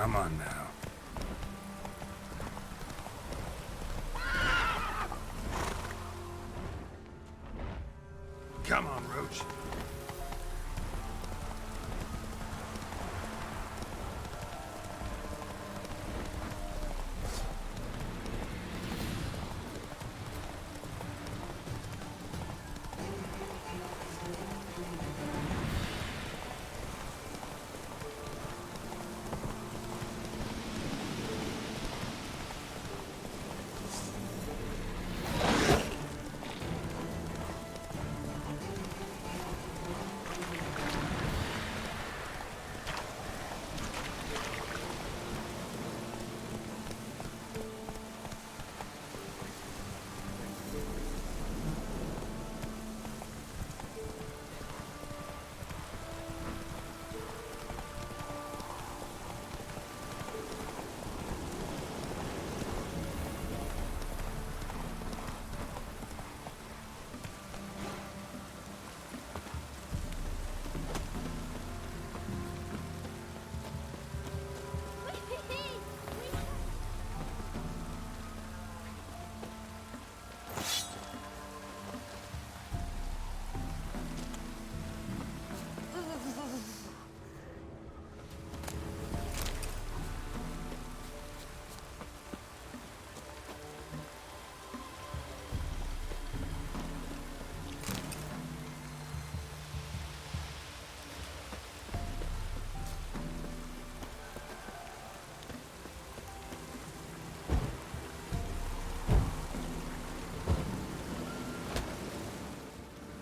Come on now. Come on, Roach.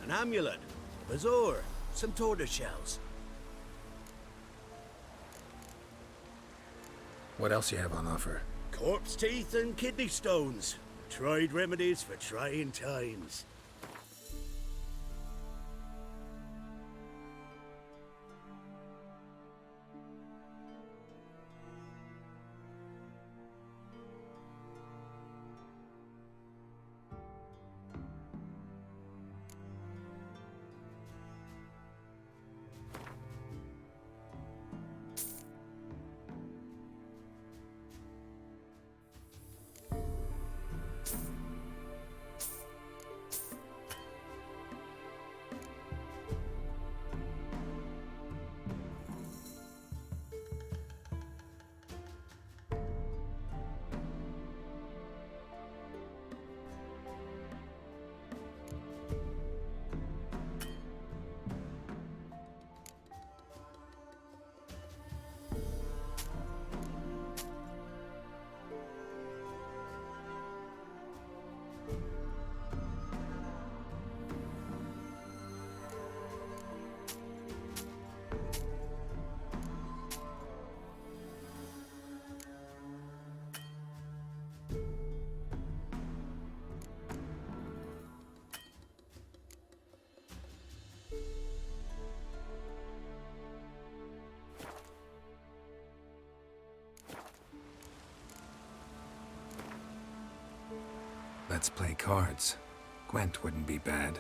An amulet, a bazaar, some tortoise shells. What else you have on offer? Corpse teeth and kidney stones. Tried remedies for trying times. Let's play cards. Gwent wouldn't be bad.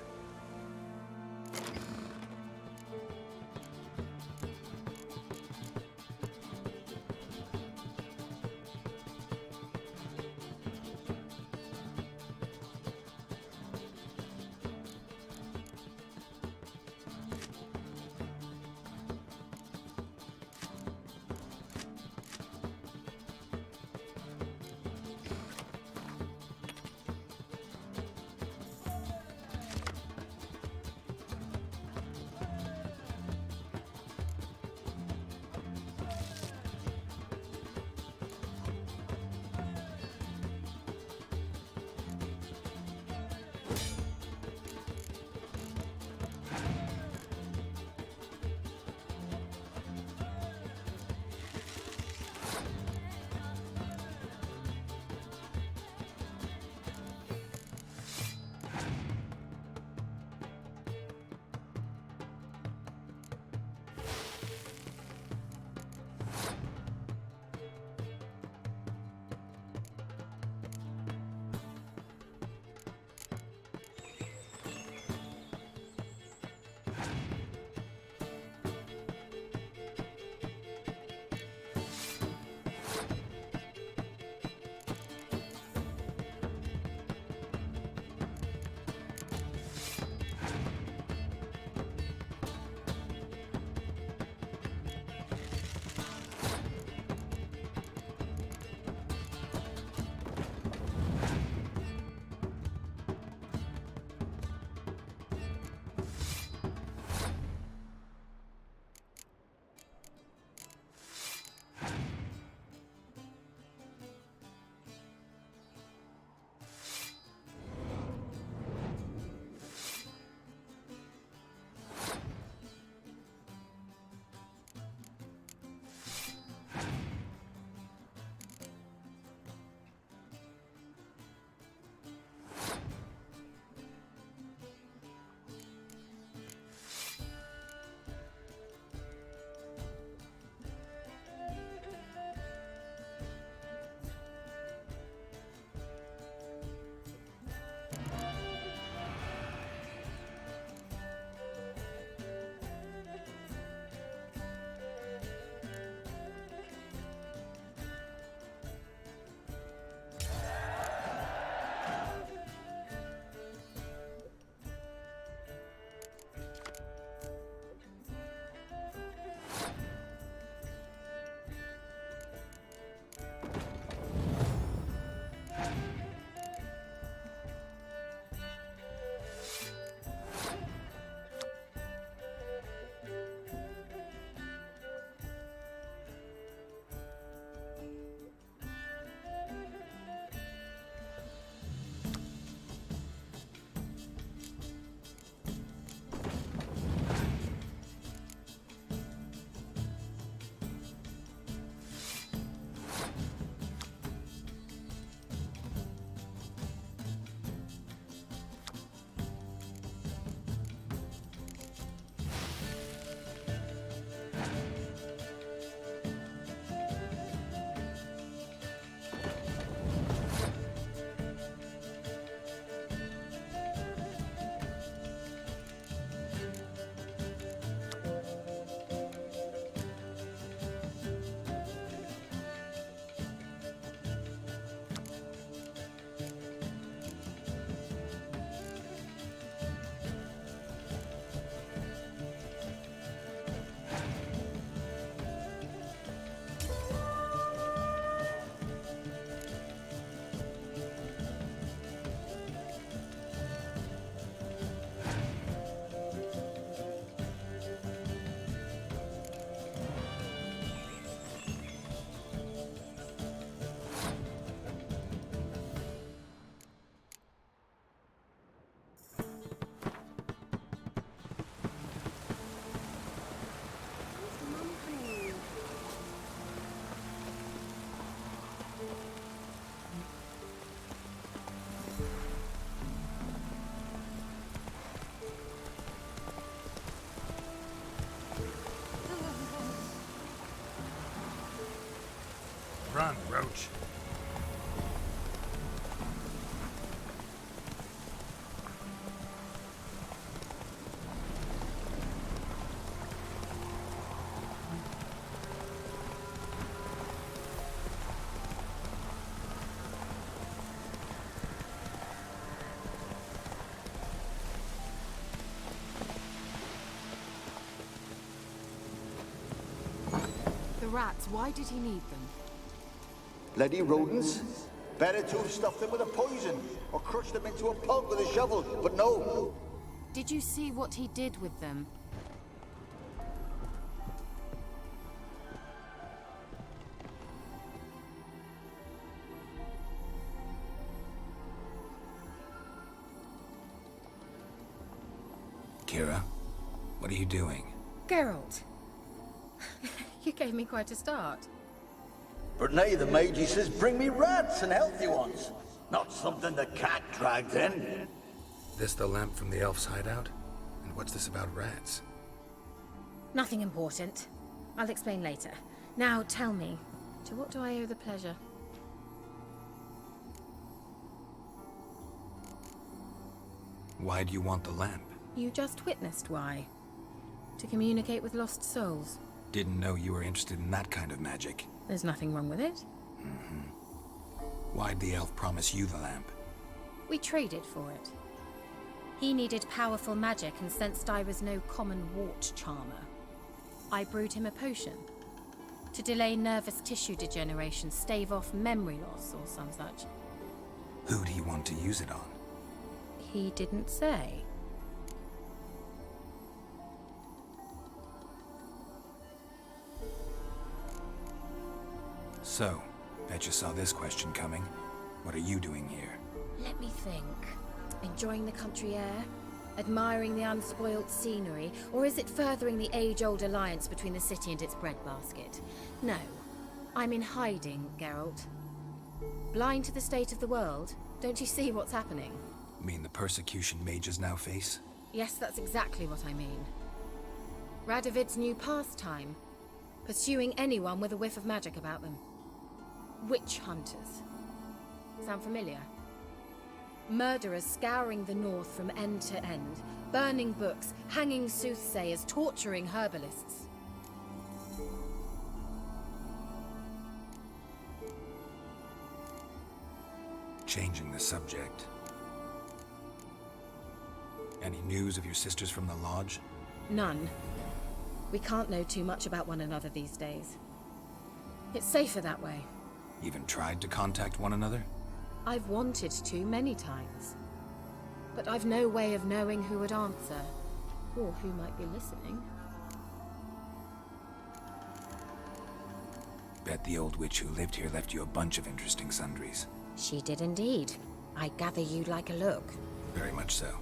torch. The rats, why did he need them? Bloody rodents. Better to have stuffed them with a poison, or crushed them into a pulp with a shovel, but no. Did you see what he did with them? Ciri, what are you doing? Geralt! You gave me quite a start. But now the mage says bring me rats and healthy ones. Not something the cat dragged in. This the lamp from the elf's hideout? And what's this about rats? Nothing important. I'll explain later. Now tell me, to what do I owe the pleasure? Why do you want the lamp? You just witnessed why. To communicate with lost souls. Didn't know you were interested in that kind of magic. There's nothing wrong with it. Why'd the elf promise you the lamp? We traded for it. He needed powerful magic and sensed I was no common wart charmer. I brewed him a potion. To delay nervous tissue degeneration, stave off memory loss or some such. Who'd he want to use it on? He didn't say. So, bet you saw this question coming. What are you doing here? Let me think. Enjoying the country air? Admiring the unspoilt scenery? Or is it furthering the age-old alliance between the city and its breadbasket? No. I'm in hiding, Geralt. Blind to the state of the world? Don't you see what's happening? Mean the persecution mages now face? Yes, that's exactly what I mean. Radovid's new pastime. Pursuing anyone with a whiff of magic about them. Witch hunters. Sound familiar? Murderers scouring the north from end to end, burning books, hanging soothsayers, torturing herbalists. Changing the subject. Any news of your sisters from the lodge? None. We can't know too much about one another these days. It's safer that way. Even tried to contact one another? I've wanted to many times. But I've no way of knowing who would answer, or who might be listening. Bet the old witch who lived here left you a bunch of interesting sundries. She did indeed. I gather you'd like a look. Very much so.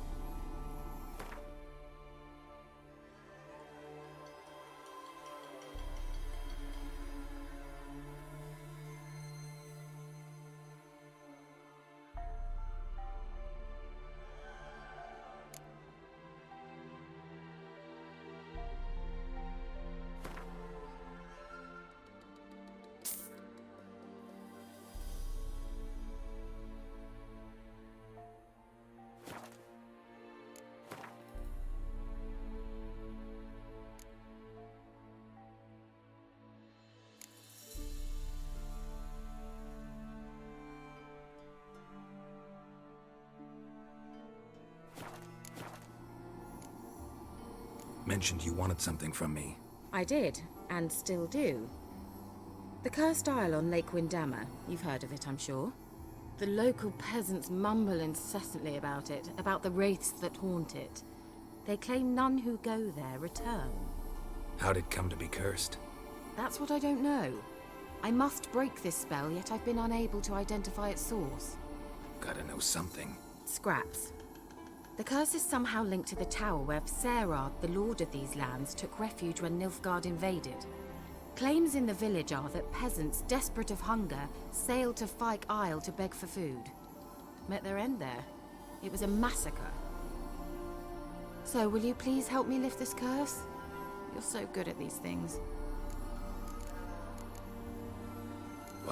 Mentioned you wanted something from me. I did, and still do. The cursed isle on Lake Windammer. You've heard of it, I'm sure. The local peasants mumble incessantly about it, about the wraiths that haunt it. They claim none who go there return. How'd it come to be cursed? That's what I don't know. I must break this spell, yet I've been unable to identify its source. Gotta know something. Scraps. The curse is somehow linked to the tower where Serard, the lord of these lands, took refuge when Nilfgaard invaded. Claims in the village are that peasants, desperate of hunger, sailed to Fyke Isle to beg for food. Met their end there. It was a massacre. So, will you please help me lift this curse? You're so good at these things.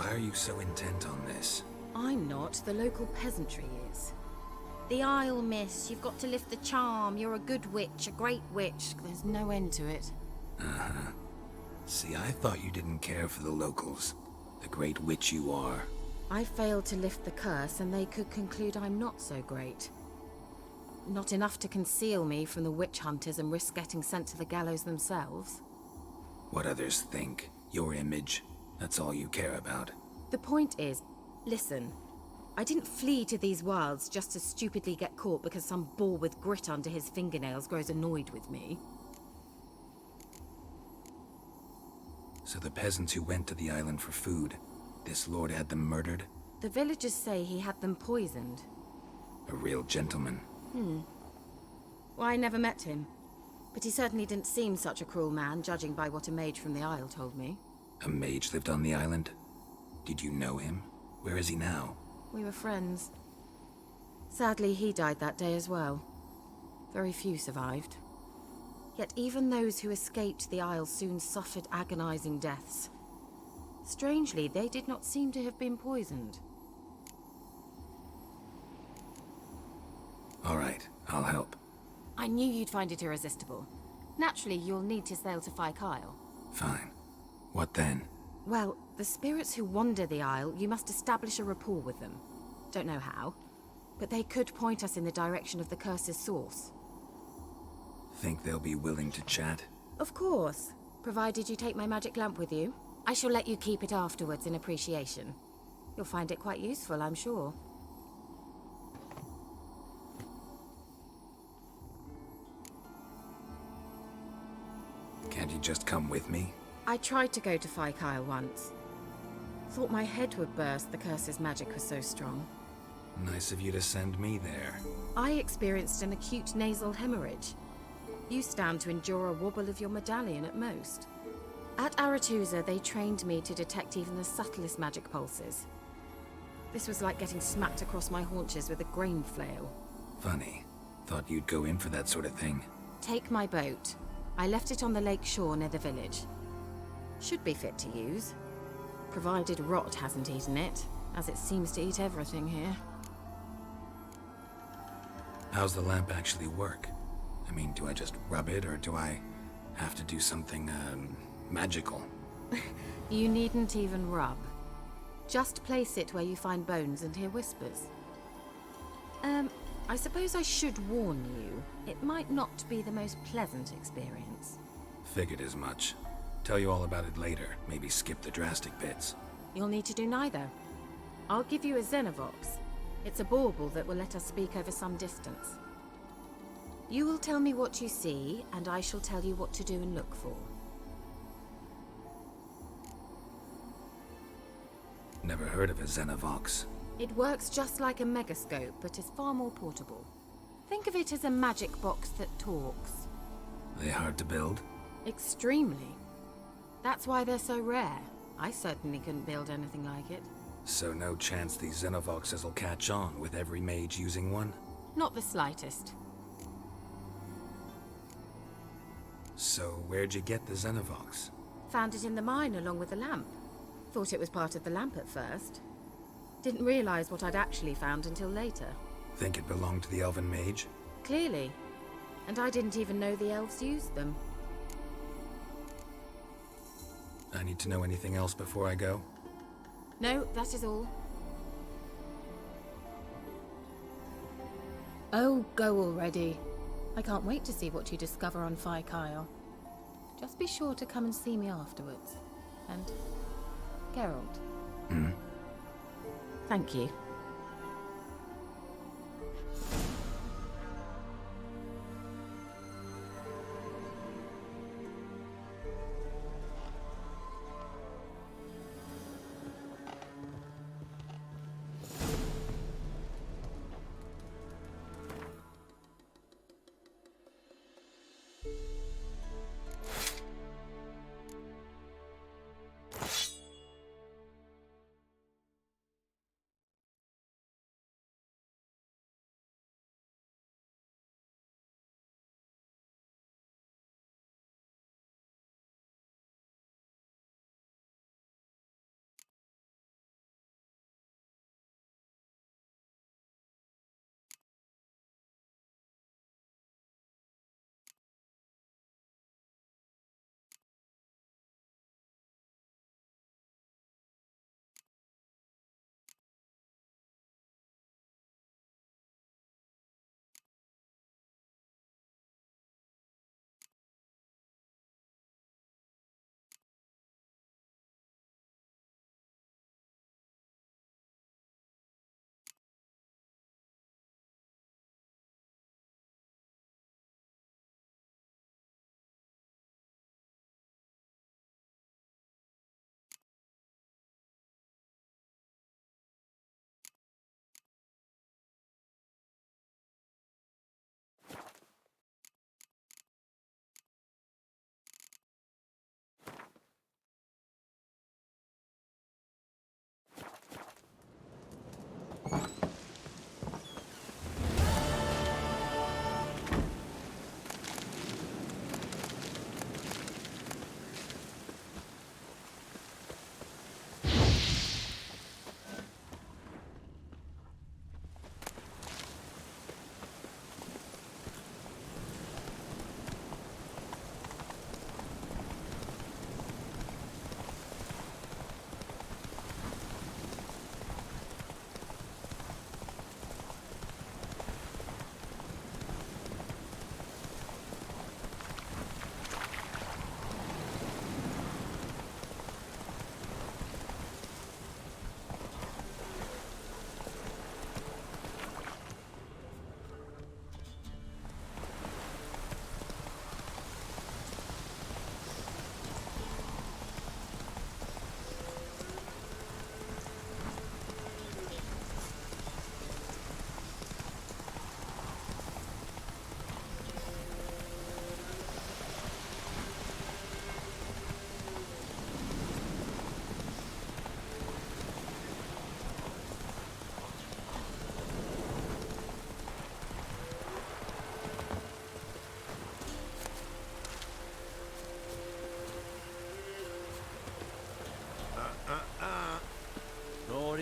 Why are you so intent on this? I'm not. The local peasantry is. The Isle, miss. You've got to lift the charm. You're a good witch, a great witch. There's no end to it. Uh-huh. See, I thought you didn't care for the locals. The great witch you are. I failed to lift the curse, and they could conclude I'm not so great. Not enough to conceal me from the witch hunters and risk getting sent to the gallows themselves. What others think, your image, that's all you care about. The point is, listen, I didn't flee to these wilds just to stupidly get caught because some boar with grit under his fingernails grows annoyed with me. So the peasants who went to the island for food, this lord had them murdered? The villagers say he had them poisoned. A real gentleman. Well, I never met him, but he certainly didn't seem such a cruel man, judging by what a mage from the Isle told me. A mage lived on the island? Did you know him? Where is he now? We were friends. Sadly, he died that day as well. Very few survived. Yet even those who escaped the Isle soon suffered agonizing deaths. Strangely, they did not seem to have been poisoned. All right, I'll help. I knew you'd find it irresistible. Naturally, you'll need to sail to Kyle. Fine. What then? Well, the spirits who wander the Isle, you must establish a rapport with them. Don't know how, but they could point us in the direction of the curse's source. Think they'll be willing to chat? Of course, provided you take my magic lamp with you. I shall let you keep it afterwards in appreciation. You'll find it quite useful, I'm sure. Can't you just come with me? I tried to go to Kyle once. Thought my head would burst, the curse's magic was so strong. Nice of you to send me there. I experienced an acute nasal hemorrhage. You stand to endure a wobble of your medallion at most. At Aretusa, they trained me to detect even the subtlest magic pulses. This was like getting smacked across my haunches with a grain flail. Funny. Thought you'd go in for that sort of thing. Take my boat. I left it on the lake shore near the village. Should be fit to use. Provided rot hasn't eaten it, as it seems to eat everything here. How's the lamp actually work? I mean, do I just rub it, or do I have to do something, magical? You needn't even rub. Just place it where you find bones and hear whispers. I suppose I should warn you, it might not be the most pleasant experience. Figured as much. Tell you all about it later, maybe skip the drastic bits. You'll need to do neither. I'll give you a Xenovox. It's a bauble that will let us speak over some distance. You will tell me what you see, and I shall tell you what to do and look for. Never heard of a Xenovox. It works just like a megascope, but is far more portable. Think of it as a magic box that talks. They hard to build? Extremely. That's why they're so rare. I certainly couldn't build anything like it. So no chance these Xenovoxes will catch on with every mage using one? Not the slightest. So where'd you get the Xenovox? Found it in the mine along with the lamp. Thought it was part of the lamp at first. Didn't realize what I'd actually found until later. Think it belonged to the elven mage? Clearly. And I didn't even know the elves used them. I need to know anything else before I go? No, that is all. Oh, go already. I can't wait to see what you discover on Kyle. Just be sure to come and see me afterwards. And Geralt. Thank you.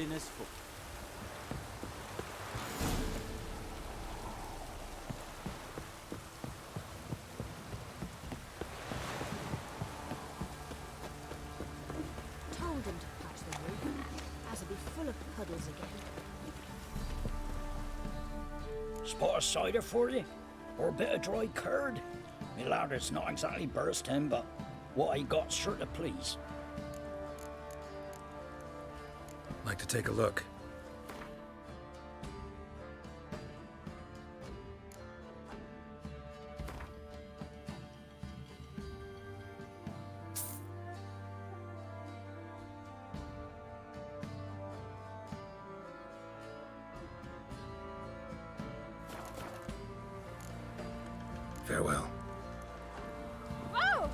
clean as fuck. Told him to patch the roof, as it'll be full of puddles again. Spot of cider for you? Or a bit of dry curd? Me lad, it's not exactly bursting, but what I got's sure to please. Like to take a look. Farewell. Oh!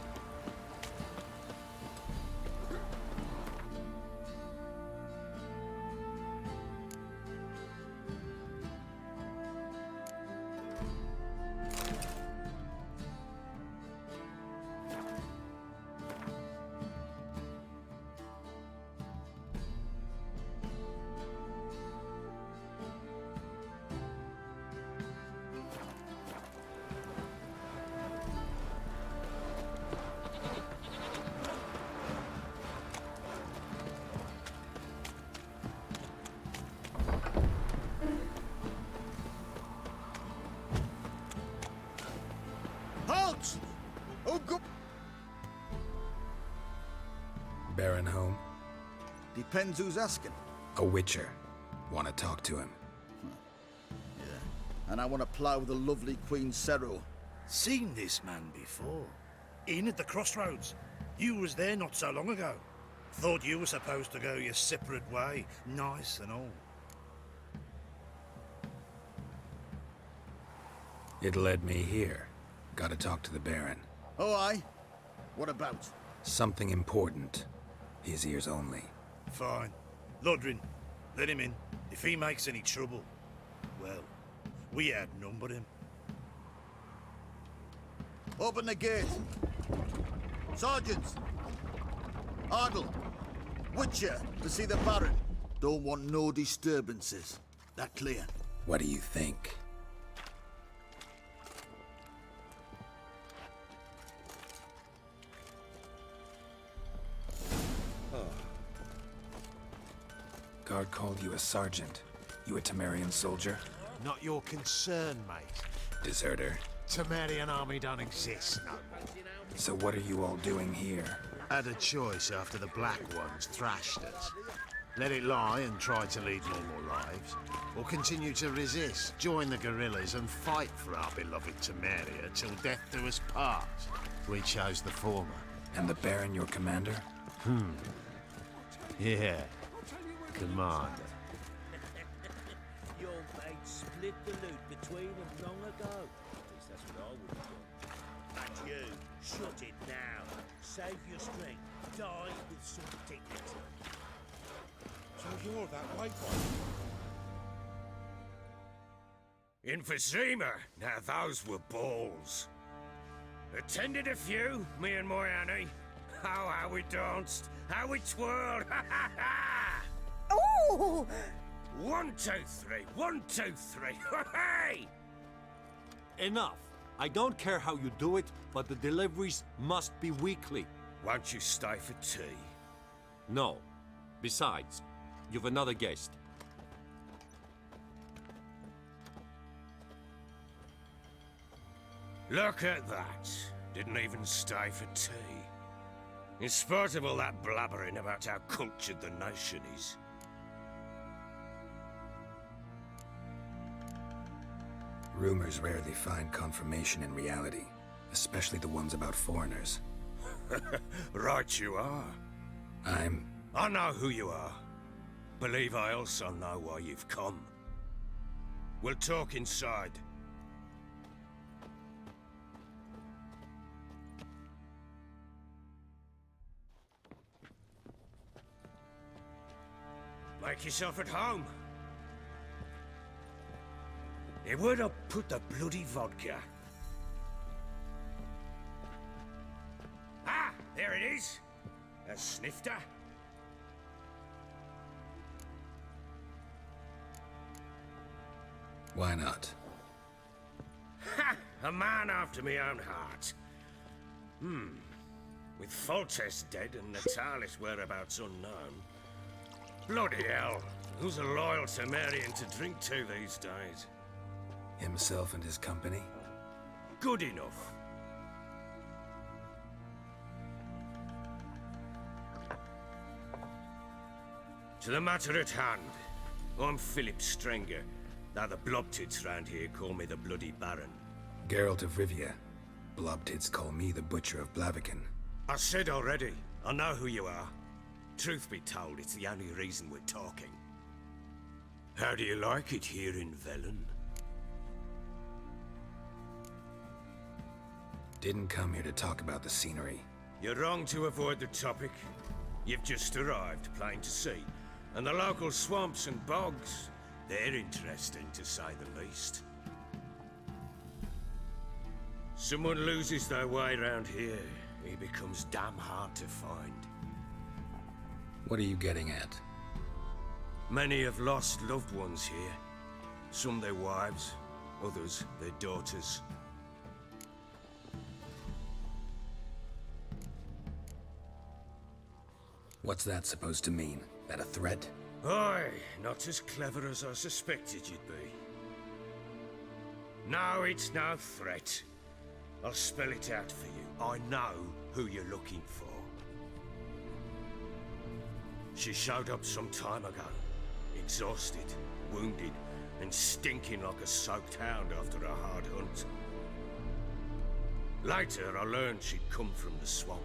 Halt! Oh, go... Baron home? Depends who's asking. A witcher. Want to talk to him. And I want to plough the lovely Queen Ciri. Seen this man before. In at the crossroads. You was there not so long ago. Thought you were supposed to go your separate way, nice and all. It led me here. Gotta talk to the Baron. Oh, aye? What about? Something important. His ears only. Fine. Lodrin, let him in. If he makes any trouble, well, we outnumber him. Open the gate. Sergeants! Ardle! Witcher, to see the Baron. Don't want no disturbances. That clear? What do you think? Guard called you a sergeant. You a Temerian soldier? Not your concern, mate. Deserter. Temerian army don't exist no more. So what are you all doing here? Had a choice after the Black Ones thrashed us. Let it lie and try to lead normal lives, or continue to resist, join the guerrillas and fight for our beloved Temeria till death do us part. We chose the former. And the Baron your commander? Yeah. Commander. Your mate split the loot between them long ago. At least that's what I would have done. And you, shut it now. Save your strength. Die with some dignity. So you're that white one? Emphysema. Now those were balls. Attended a few, me and my Annie. Oh, how we danced, how we twirled. Ha ha ha! Ooh! 1, 2, 3. 1, 2, 3. Hey! Enough. I don't care how you do it, but the deliveries must be weekly. Won't you stay for tea? No. Besides, you've another guest. Look at that. Didn't even stay for tea. In spite of all that blabbering about how cultured the nation is. Rumors rarely find confirmation in reality, especially the ones about foreigners. Right you are. I know who you are. Believe I also know why you've come. We'll talk inside. Make yourself at home. Hey, where'd I put the bloody vodka? Ah, there it is. A snifter. Why not? Ha! A man after me own heart. With Foltest dead and Natalis' whereabouts unknown. Bloody hell. Who's a loyal Temerian to drink to these days? Himself and his company? Good enough. To the matter at hand. I'm Philip Strenger, though the Blobtits round here call me the Bloody Baron. Geralt of Rivia. Blobtits call me the Butcher of Blaviken. I said already, I know who you are. Truth be told, it's the only reason we're talking. How do you like it here in Velen? Didn't come here to talk about the scenery. You're wrong to avoid the topic. You've just arrived, plain to see. And the local swamps and bogs, they're interesting to say the least. Someone loses their way around here, he becomes damn hard to find. What are you getting at? Many have lost loved ones here. Some their wives, others their daughters. What's that supposed to mean? That a threat? Aye, not as clever as I suspected you'd be. No, it's no threat. I'll spell it out for you. I know who you're looking for. She showed up some time ago. Exhausted, wounded, and stinking like a soaked hound after a hard hunt. Later, I learned she'd come from the swamp.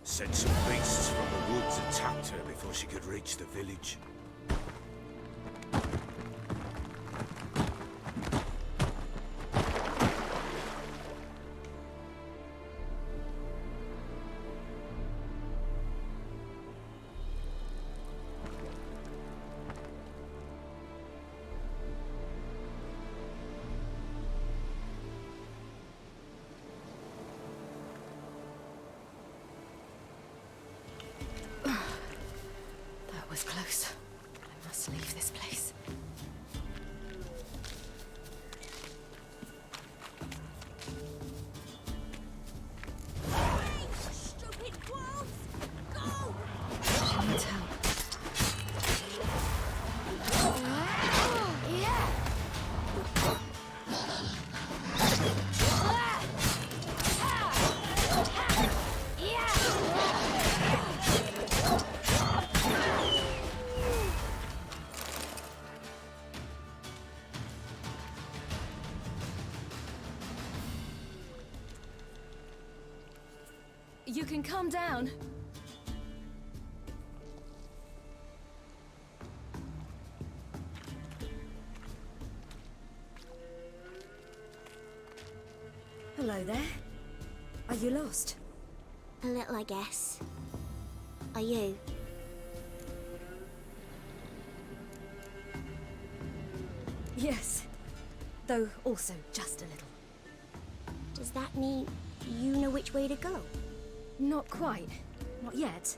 Said some beasts from the woods attacked her before she could reach the village. Was close. I must leave this place. Hey, stupid wolves! Go! She needs help. Yeah! You can calm down. Hello there. Are you lost? A little, I guess. Are you? Yes. Though also just a little. Does that mean you know which way to go? Not quite. Not yet.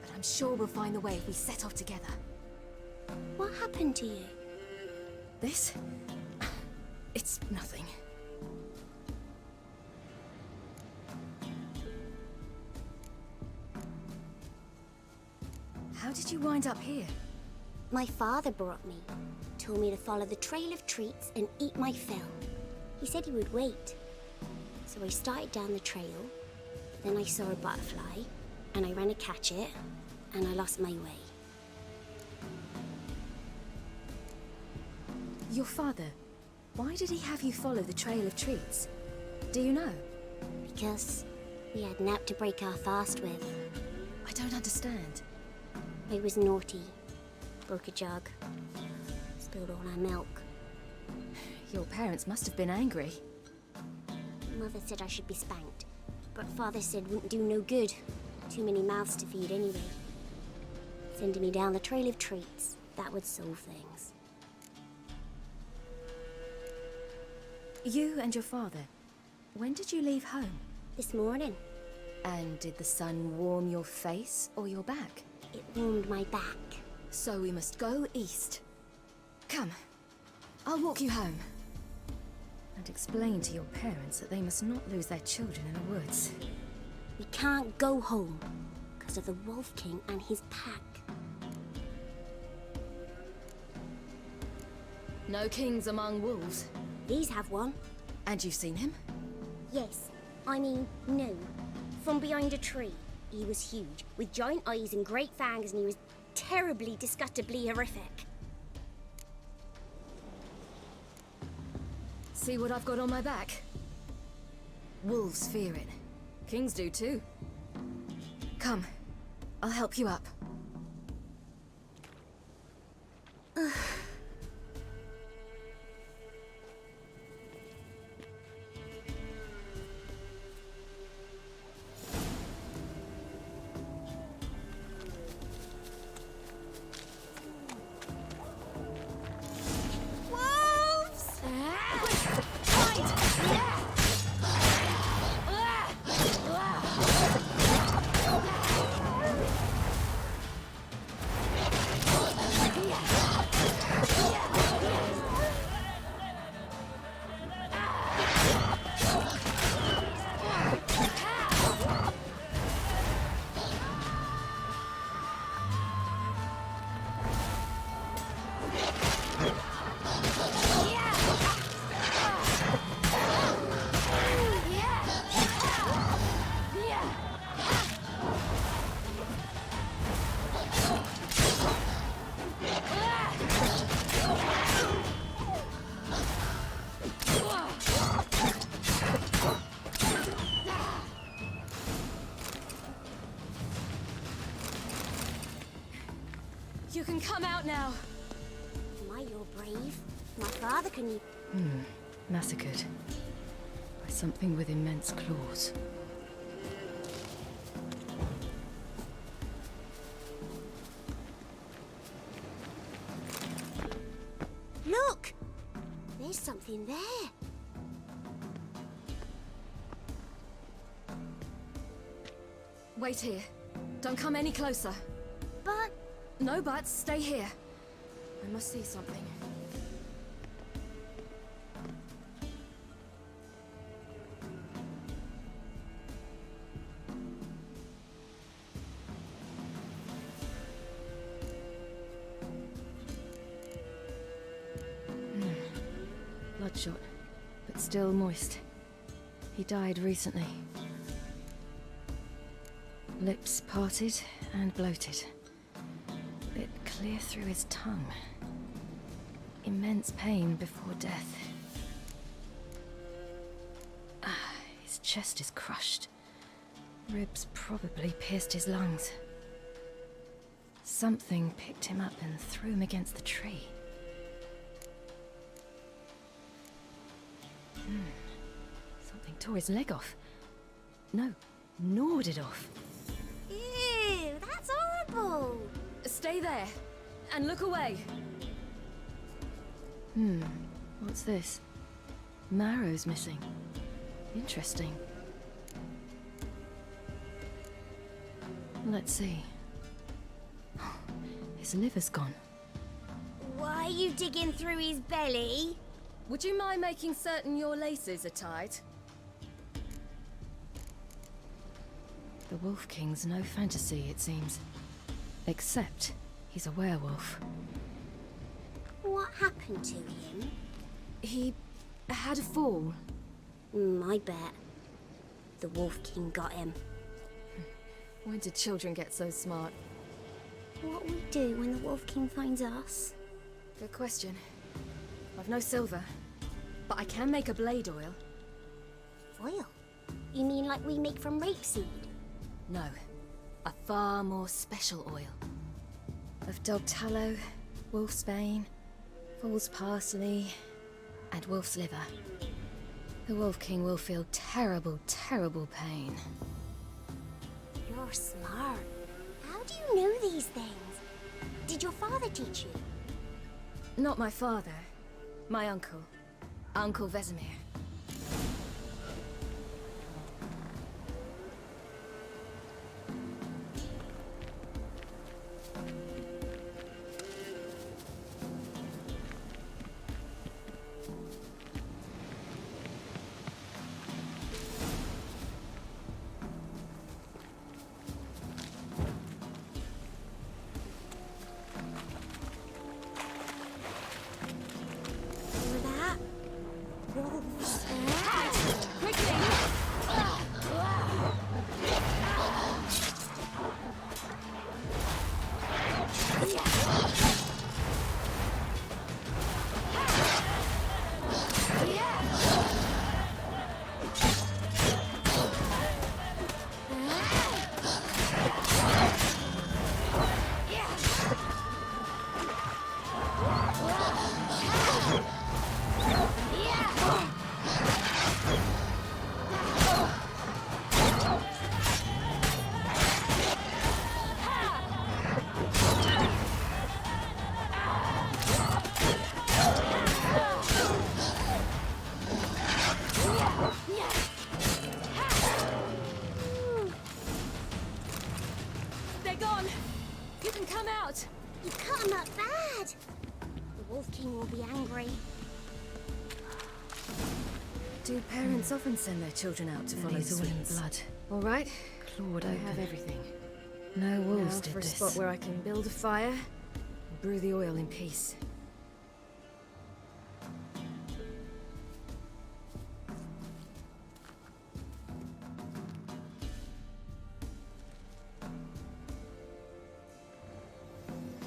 But I'm sure we'll find the way if we set off together. What happened to you? This? It's nothing. How did you wind up here? My father brought me. Told me to follow the trail of treats and eat my fill. He said he would wait. So I started down the trail. Then I saw a butterfly, and I ran to catch it, and I lost my way. Your father, why did he have you follow the trail of treats? Do you know? Because we had naught to break our fast with. I don't understand. I was naughty. Broke a jug. Spilled all our milk. Your parents must have been angry. Mother said I should be spanked. But Father said wouldn't do no good. Too many mouths to feed anyway. Sending me down the trail of treats, that would solve things. You and your father, when did you leave home? This morning, And did the sun warm your face or your back? it warmed my back. So we must go east. Come, I'll walk you home. And explain to your parents that they must not lose their children in the woods. We can't go home because of the Wolf King and his pack. No kings among wolves. These have one. And you've seen him? Yes, I mean, no. From behind a tree. He was huge, with giant eyes and great fangs, and he was terribly, disgustingly horrific. See what I've got on my back? Wolves fear it. Kings do too. Come, I'll help you up. You can come out now. My, you're brave. My father can... Massacred by something with immense claws. Look! There's something there. Wait here. Don't come any closer. But... No buts. Stay here. I must see something. Bloodshot, but still moist. He died recently. Lips parted and bloated. Bit clear through his tongue. Immense pain before death. His chest is crushed. Ribs probably pierced his lungs. Something picked him up and threw him against the tree. Something tore his leg off. No, gnawed it off. Ew, that's horrible. Stay there, and look away. What's this? Marrow's missing. Interesting. Let's see. His liver's gone. Why are you digging through his belly? Would you mind making certain your laces are tied? The Wolf King's no fantasy, it seems. Except he's a werewolf. What happened to him? He had a fall. I bet. The Wolf King got him. When did children get so smart? What we do when the Wolf King finds us? Good question. I've no silver, but I can make a blade oil. Oil? You mean like we make from rapeseed? No, a far more special oil. Of dog tallow, wolf's bane, fool's parsley, and wolf's liver. The Wolf King will feel terrible, terrible pain. You're smart. How do you know these things? Did your father teach you? Not my father. My uncle. Uncle Vesemir. Wolf King will be angry. Do parents often send their children out to follow the all in sweets? blood. All right. Clawed I open. have everything. No wolves Now did for a this. spot where I can build a fire and brew the oil in peace.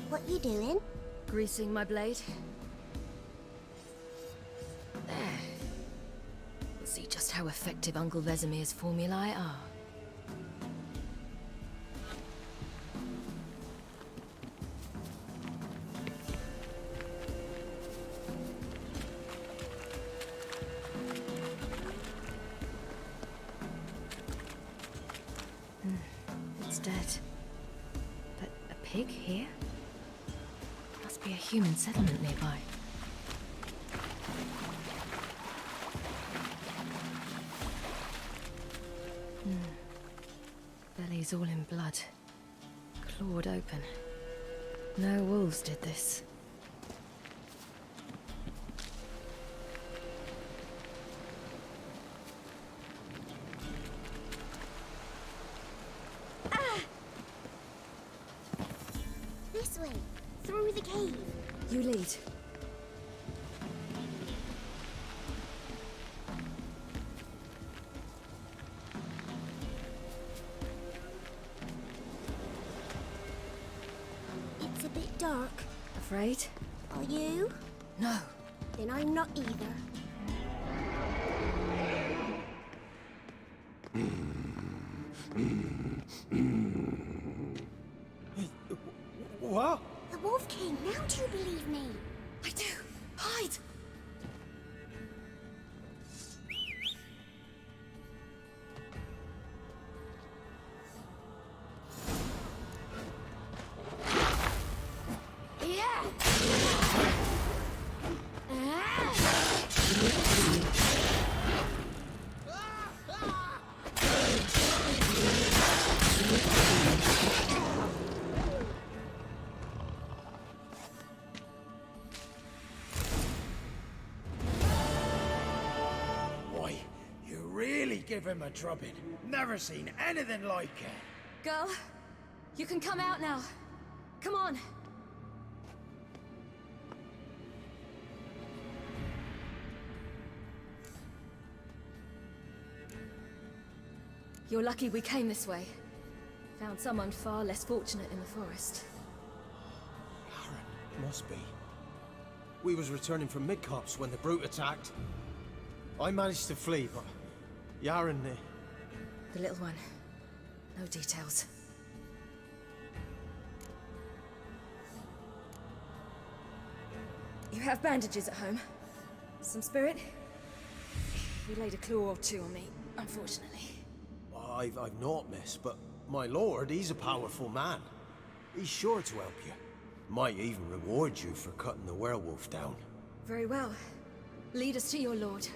What you doing? Greasing my blade. There. We'll see just how effective Uncle Vesemir's formulae are. It's dead. But a pig here? Must be a human settlement nearby. Belly's all in blood. Clawed open. No wolves did this. This way, through the cave. You lead. It's a bit dark. Afraid? Are you? No. Then I'm not either. What? The Wolf King, now do you believe me? I do. Hide! Yeah! Boy, you really give him a drubbing. Never seen anything like it. Girl, you can come out now. Come on. You're lucky we came this way. Found someone far less fortunate in the forest. Aaron, must be. We was returning from Midcops when the brute attacked. I managed to flee, but Yaren, The little one. No details. You have bandages at home? Some spirit? You laid a claw or two on me, unfortunately. I've not, miss, but my lord, he's a powerful man. He's sure to help you. Might even reward you for cutting the werewolf down. Very well. Lead us to your lord.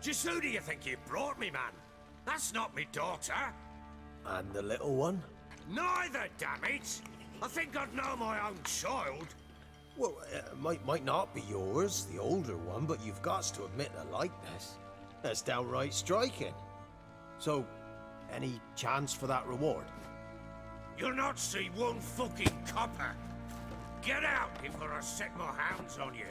Just who do you think you brought me, man? That's not me daughter. And the little one? Neither, damn it! I think I'd know my own child. Well, might not be yours, the older one, but you've got to admit a likeness. That's downright striking. So, any chance for that reward? You'll not see one fucking copper. Get out before I set my hounds on you.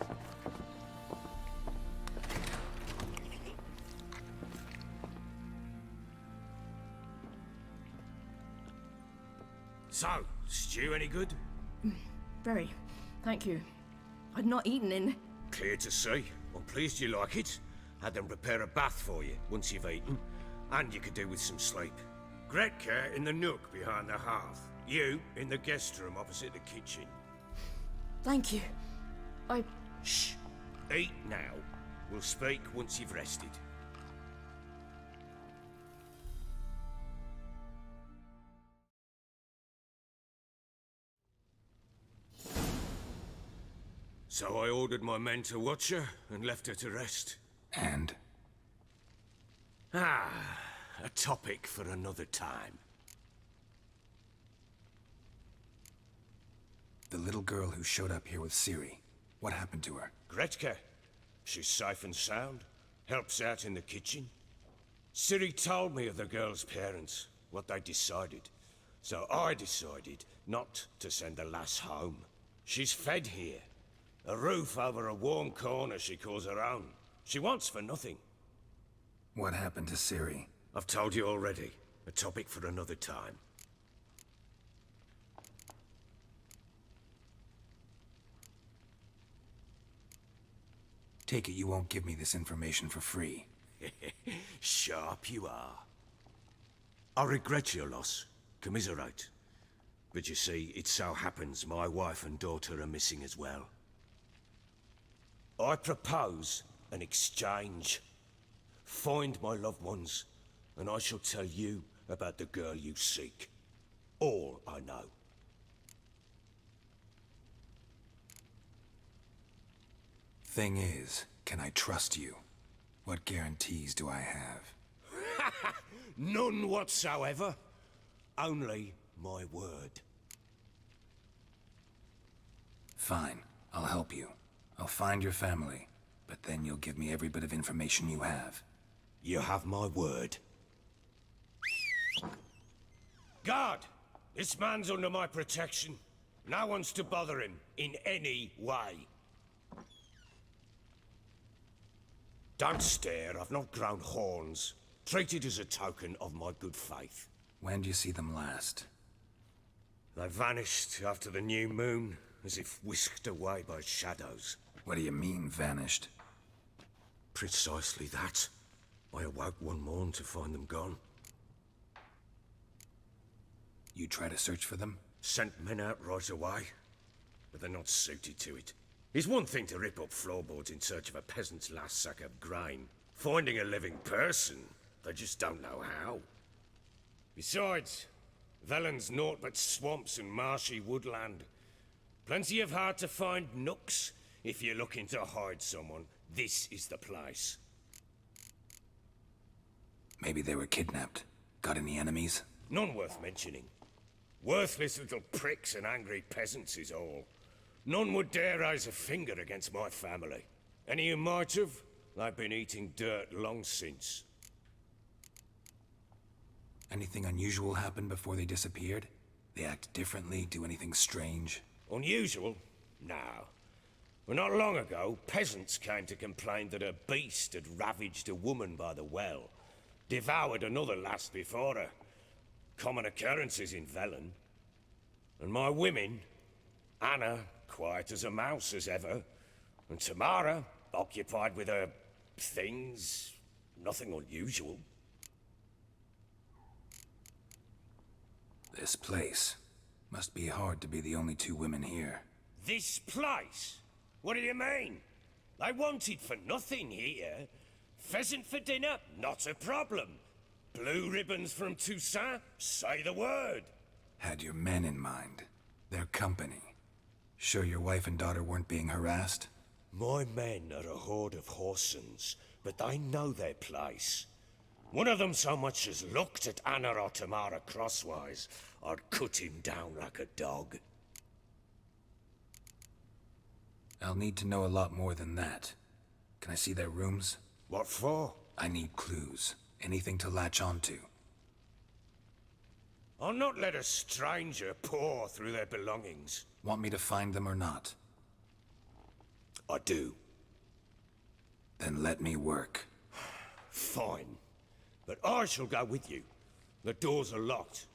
So, stew any good? Very. Thank you. I'd not eaten in... Clear to see. I'm pleased you like it. Had them prepare a bath for you once you've eaten. And you could do with some sleep. Gretka in the nook behind the hearth. You in the guest room opposite the kitchen. Thank you. Shh. Eat now. We'll speak once you've rested. So I ordered my men to watch her and left her to rest. And? A topic for another time. The little girl who showed up here with Ciri. What happened to her? Gretka. She's safe and sound. Helps out in the kitchen. Ciri told me of the girl's parents, what they decided. So I decided not to send the lass home. She's fed here. A roof over a warm corner she calls her own. She wants for nothing. What happened to Ciri? I've told you already. A topic for another time. Take it you won't give me this information for free. Sharp you are. I regret your loss. Commiserate. But you see, it so happens my wife and daughter are missing as well. I propose an exchange. Find my loved ones, and I shall tell you about the girl you seek. All I know. Thing is, can I trust you? What guarantees do I have? None whatsoever. Only my word. Fine, I'll help you. I'll find your family, but then you'll give me every bit of information you have. You have my word. Guard! This man's under my protection. No one's to bother him in any way. Don't stare, I've not grown horns. Treat it as a token of my good faith. When do you see them last? They vanished after the new moon, as if whisked away by shadows. What do you mean, vanished? Precisely that. I awoke one morn to find them gone. You try to search for them? Sent men out right away, but they're not suited to it. It's one thing to rip up floorboards in search of a peasant's last sack of grain. Finding a living person, they just don't know how. Besides, Velen's naught but swamps and marshy woodland. Plenty of hard-to-find nooks. If you're looking to hide someone, this is the place. Maybe they were kidnapped. Got any enemies? None worth mentioning. Worthless little pricks and angry peasants is all. None would dare raise a finger against my family. Any who might have, they've been eating dirt long since. Anything unusual happen before they disappeared? They act differently, do anything strange? Unusual? No. Well, not long ago, peasants came to complain that a beast had ravaged a woman by the well. Devoured another lass before her. Common occurrences in Velen. And my women, Anna, quiet as a mouse as ever, and Tamara, occupied with her things, nothing unusual. This place. Must be hard to be the only two women here. This place? What do you mean? They wanted for nothing here. Pheasant for dinner? Not a problem. Blue ribbons from Toussaint? Say the word. Had your men in mind. Their company. Sure your wife and daughter weren't being harassed? My men are a horde of whoresons, but they know their place. One of them so much as looked at Anna or Tamara crosswise, I'd cut him down like a dog. I'll need to know a lot more than that. Can I see their rooms? What for? I need clues. Anything to latch onto. I'll not let a stranger pore through their belongings. Want me to find them or not? I do. Then let me work. Fine. But I shall go with you. The doors are locked.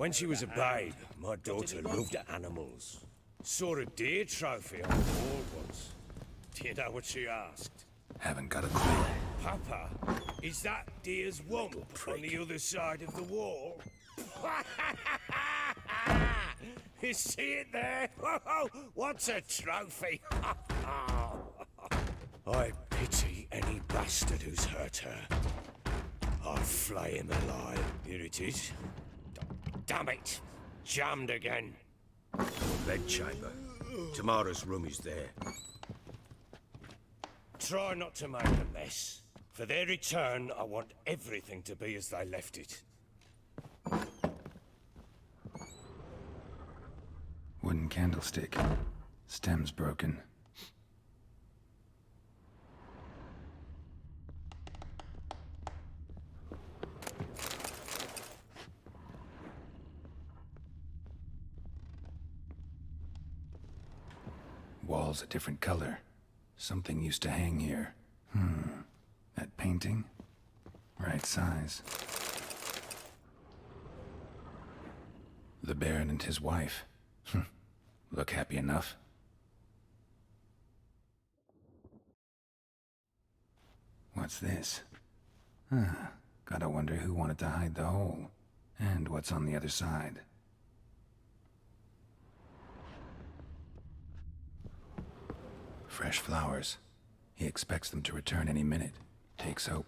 When she was a babe, my daughter loved animals. Saw a deer trophy on the wall once. Do you know what she asked? Haven't got a clue. Papa, is that deer's wump on the other side of the wall? You see it there? What's a trophy? I pity any bastard who's hurt her. I'll flay him alive. Here it is. Damn it! Jammed again. Bed chamber. Tamara's room is there. Try not to make a mess. For their return, I want everything to be as they left it. Wooden candlestick. Stem's broken. Wall's a different color. Something used to hang here. That painting? Right size. The Baron and his wife. Look happy enough. What's this? Gotta wonder who wanted to hide the hole. And what's on the other side. Fresh flowers. He expects them to return any minute. Takes hope.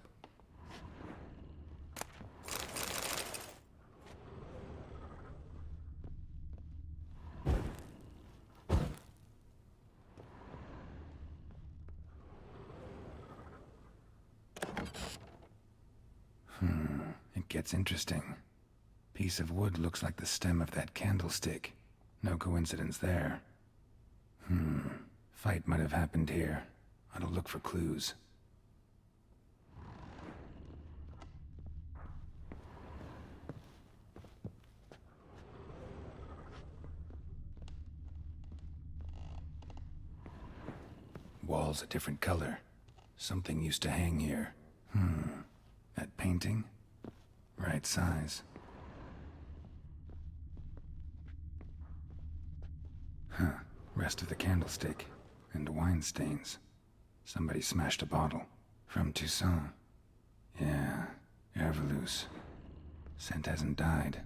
It gets interesting. Piece of wood looks like the stem of that candlestick. No coincidence there. Fight might have happened here. Ought to look for clues. Wall's a different color. Something used to hang here. That painting? Right size. Rest of the candlestick. And wine stains. Somebody smashed a bottle. From Toussaint. Yeah, Herveloos. Scent hasn't died.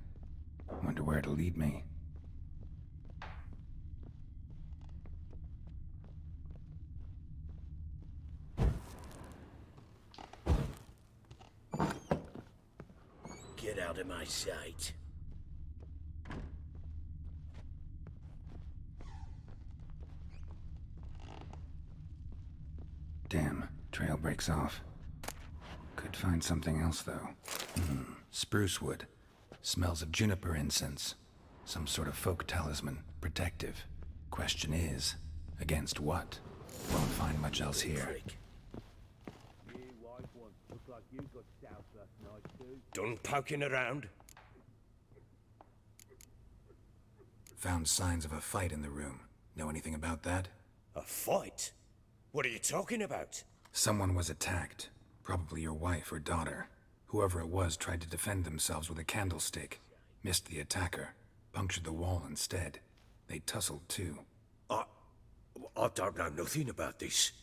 Wonder where it'll lead me. Get out of my sight. Damn, trail breaks off. Could find something else, though. Spruce wood. Smells of juniper incense. Some sort of folk talisman. Protective. Question is, against what? Won't find much else here. Done poking around? Found signs of a fight in the room. Know anything about that? A fight? What are you talking about? Someone was attacked. Probably your wife or daughter. Whoever it was tried to defend themselves with a candlestick. Missed the attacker. Punctured the wall instead. They tussled too. I don't know nothing about this.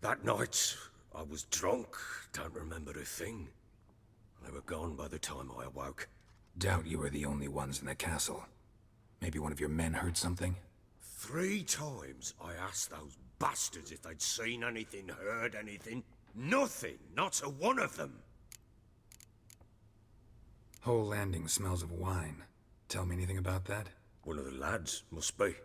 That night, I was drunk. Don't remember a thing. They were gone by the time I awoke. Doubt you were the only ones in the castle. Maybe one of your men heard something? 3 times I asked those bastards if they'd seen anything, heard anything. Nothing! Not a one of them! Whole landing smells of wine. Tell me anything about that? One of the lads, must be.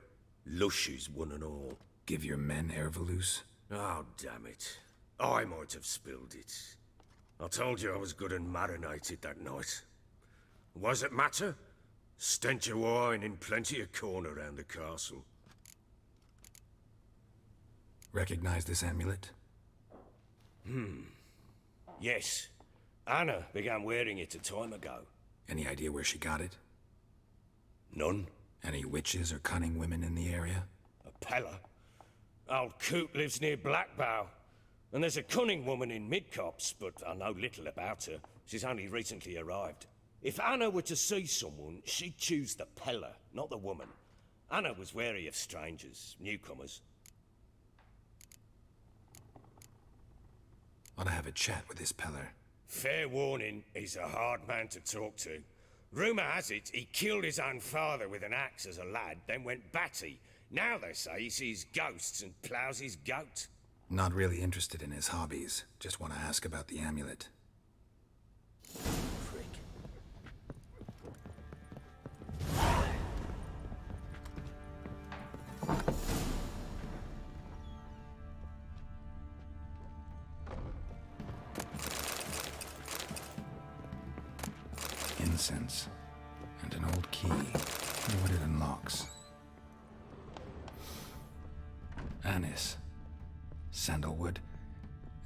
Lushes, one and all. Give your men Herveloos? Oh, damn it. I might have spilled it. I told you I was good and marinated that night. What does it matter? Stench of wine in plenty of corn around the castle. Recognize this amulet? Yes. Anna began wearing it a time ago. Any idea where she got it? None. Any witches or cunning women in the area? A Pella? Old Coot lives near Blackbow. And there's a cunning woman in Midcopse, but I know little about her. She's only recently arrived. If Anna were to see someone, she'd choose the peller, not the woman. Anna was wary of strangers, newcomers. Ought to have a chat with this peller. Fair warning, he's a hard man to talk to. Rumour has it he killed his own father with an axe as a lad, then went batty. Now they say he sees ghosts and ploughs his goat. Not really interested in his hobbies. Just want to ask about the amulet. Prick. Incense. And an old key. Wonder what it unlocks. Anise. Sandalwood.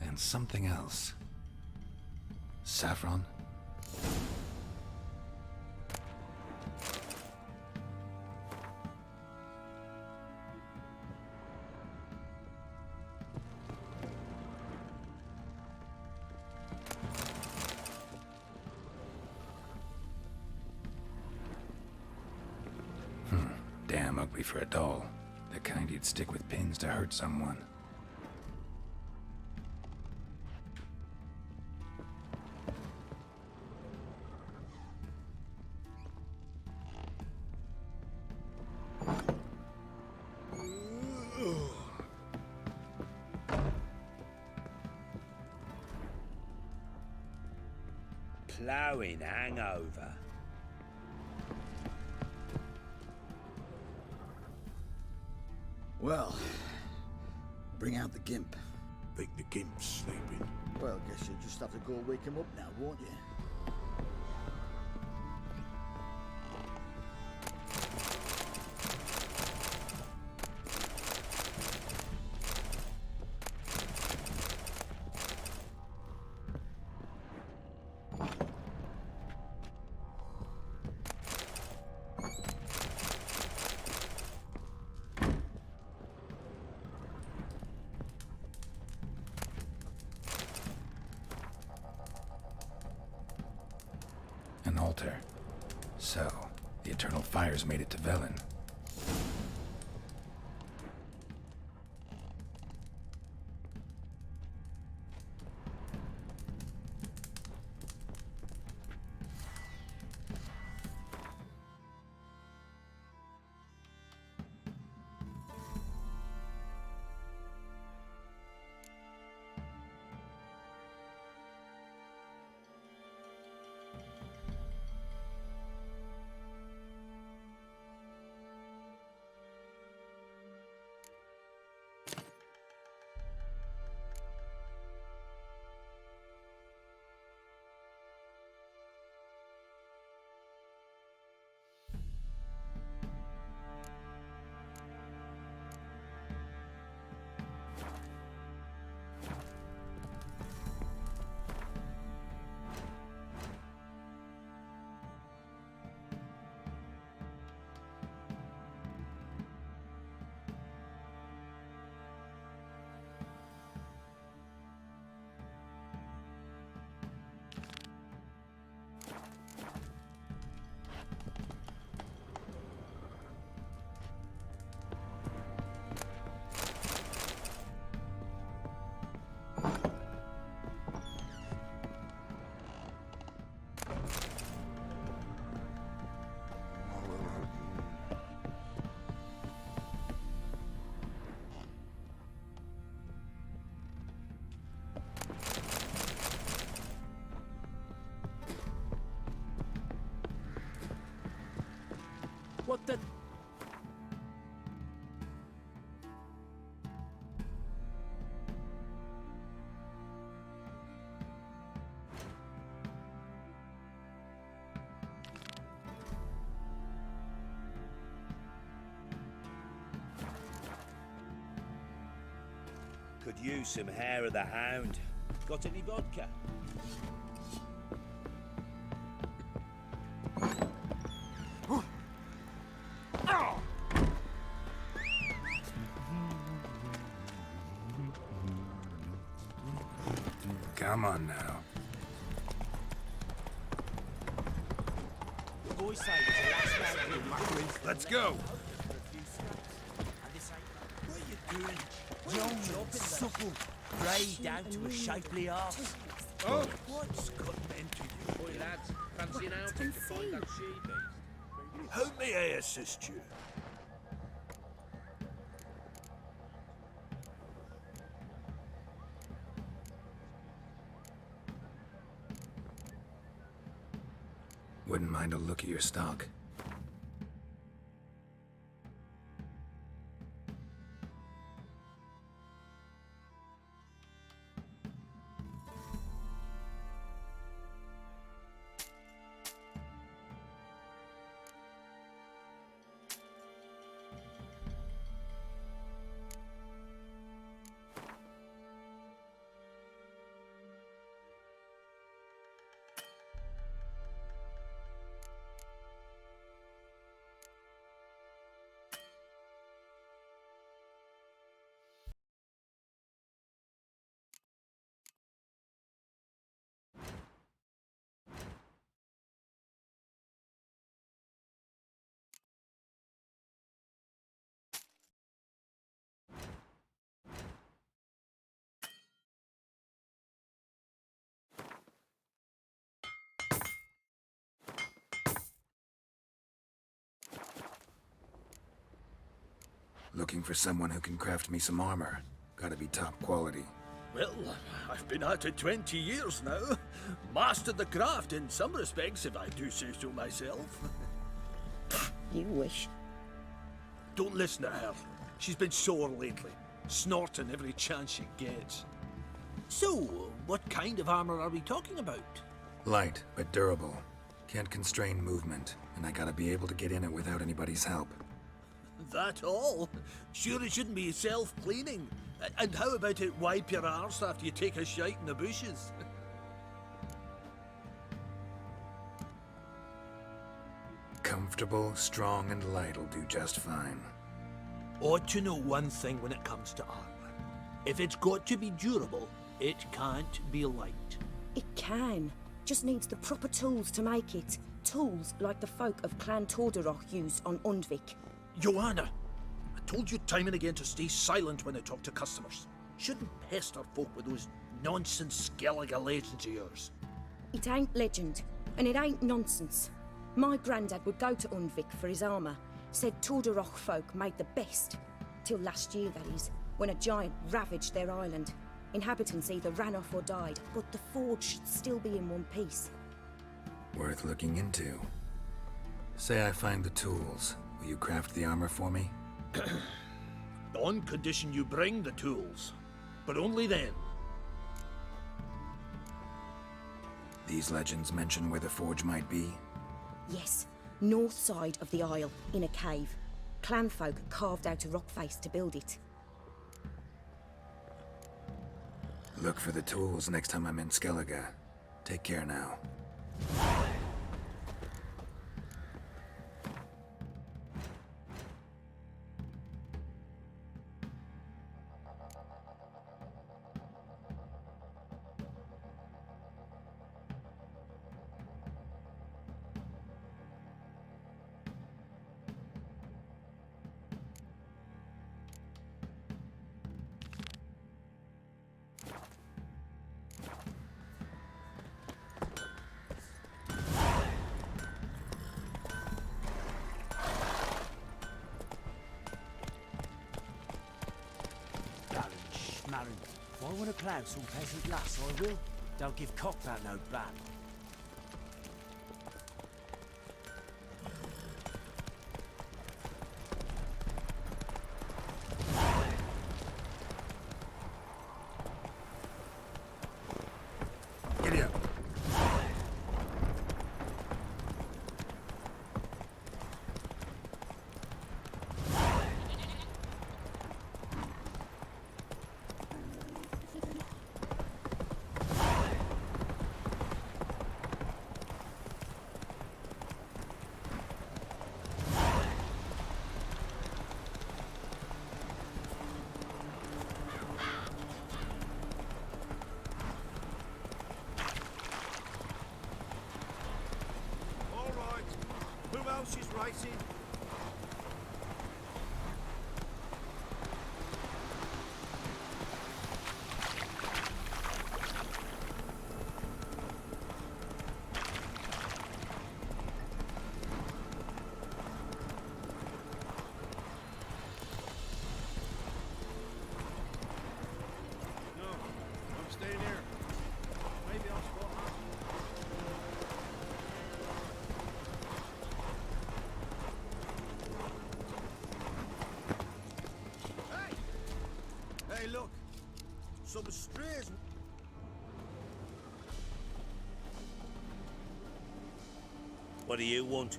And something else. Saffron? Damn ugly for a doll. The kind you'd stick with pins to hurt someone. Ploughing hangover. Well, bring out the gimp. Think the gimp's sleeping. Well, guess you'll just have to go wake him up now, won't you? An altar. So, the eternal fires made it to Velen. What the... Could use some hair of the hound. Got any vodka? Come on now. always say there's a last man in the Let's go. What are you doing? Young, supple, grey down to a shapely arse. Oh. What's gotten into you? Boy, lads, fancy an outing to find that she-beast? How may I assist you? Wouldn't mind a look at your stock. Looking for someone who can craft me some armor. Gotta be top quality. Well, I've been at it 20 years now. Mastered the craft in some respects, if I do say so myself. You wish. Don't listen to her. She's been sore lately, snorting every chance she gets. So, what kind of armor are we talking about? Light, but durable. Can't constrain movement, and I gotta be able to get in it without anybody's help. That all? Sure it shouldn't be self-cleaning. And how about it wipe your arse after you take a shite in the bushes? Comfortable, strong, and light'll do just fine. Ought to know one thing when it comes to armor. If it's got to be durable, it can't be light. It can. Just needs the proper tools to make it. Tools like the folk of Clan Torderoch used on Undvik. Joanna, I told you time and again to stay silent when I talk to customers. Shouldn't pester folk with those nonsense Skellige legends of yours. It ain't legend, and it ain't nonsense. My granddad would go to Undvik for his armour. Said Torderoch folk made the best. Till last year, that is, when a giant ravaged their island. Inhabitants either ran off or died, but the forge should still be in one piece. Worth looking into. Say I find the tools. Will you craft the armor for me? On condition you bring the tools. But only then. These legends mention where the forge might be? Yes, north side of the isle, in a cave. Clanfolk carved out a rock face to build it. Look for the tools next time I'm in Skellige. Take care now. If I want to clown some peasant lass, I will. Don't give cock that no ban. Giddy up. Waiting. No, I'm staying here. Maybe I'll spot her. Hey, look! Some strays. What do you want?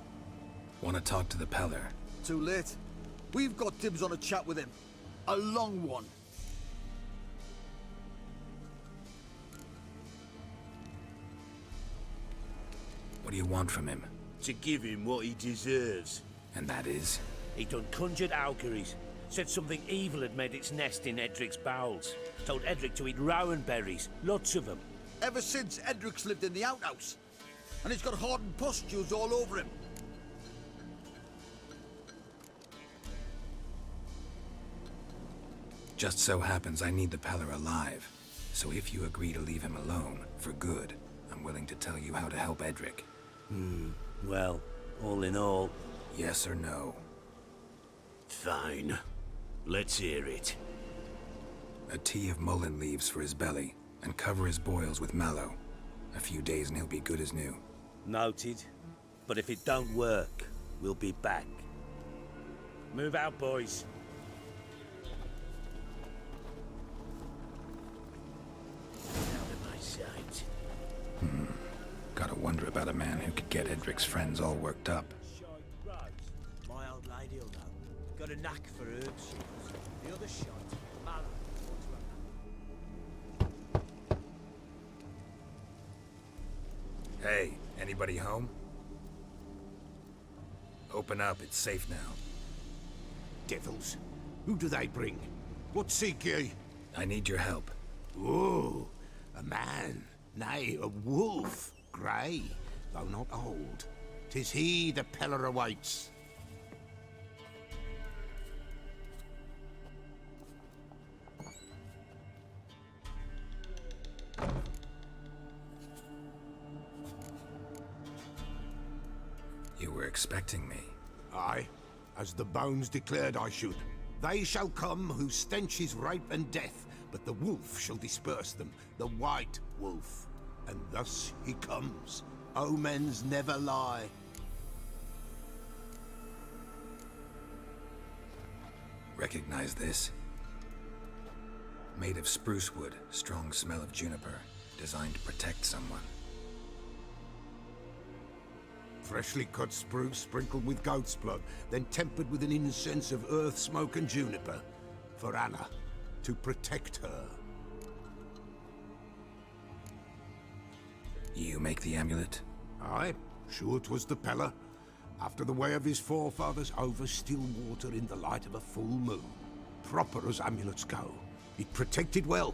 Want to talk to the Peller. Too late. We've got dibs on a chat with him. A long one. What do you want from him? To give him what he deserves. And that is? He done conjured Alkeries. Said something evil had made its nest in Edric's bowels. Told Edric to eat rowan berries. Lots of them. Ever since Edric's lived in the outhouse. And he's got hardened pustules all over him. Just so happens I need the Peller alive. So if you agree to leave him alone, for good, I'm willing to tell you how to help Edric. Well, all in all... Yes or no? Fine. Let's hear it. A tea of mullein leaves for his belly, and cover his boils with mallow. A few days and he'll be good as new. Noted. But if it don't work, we'll be back. Move out, boys. Out of my sight. Gotta wonder about a man who could get Edric's friends all worked up. My old lady'll know. Got a knack for herbs, she does. The other shite, mallow. Hey, anybody home? Open up, it's safe now. Devils. Who do they bring? What seek ye? I need your help. Oh, a man. Nay, a wolf. Grey, though not old. 'Tis he the Peller awaits. You were expecting me. Aye, as the bones declared I should. They shall come whose stench is rape and death, but the wolf shall disperse them, the white wolf. And thus he comes. Omens never lie. Recognize this? Made of spruce wood, strong smell of juniper, designed to protect someone. Freshly cut spruce sprinkled with goat's blood, then tempered with an incense of earth, smoke and juniper. For Anna, to protect her. You make the amulet? Aye, sure 'twas the Peller. After the way of his forefathers, over still water in the light of a full moon. Proper as amulets go. It protected well.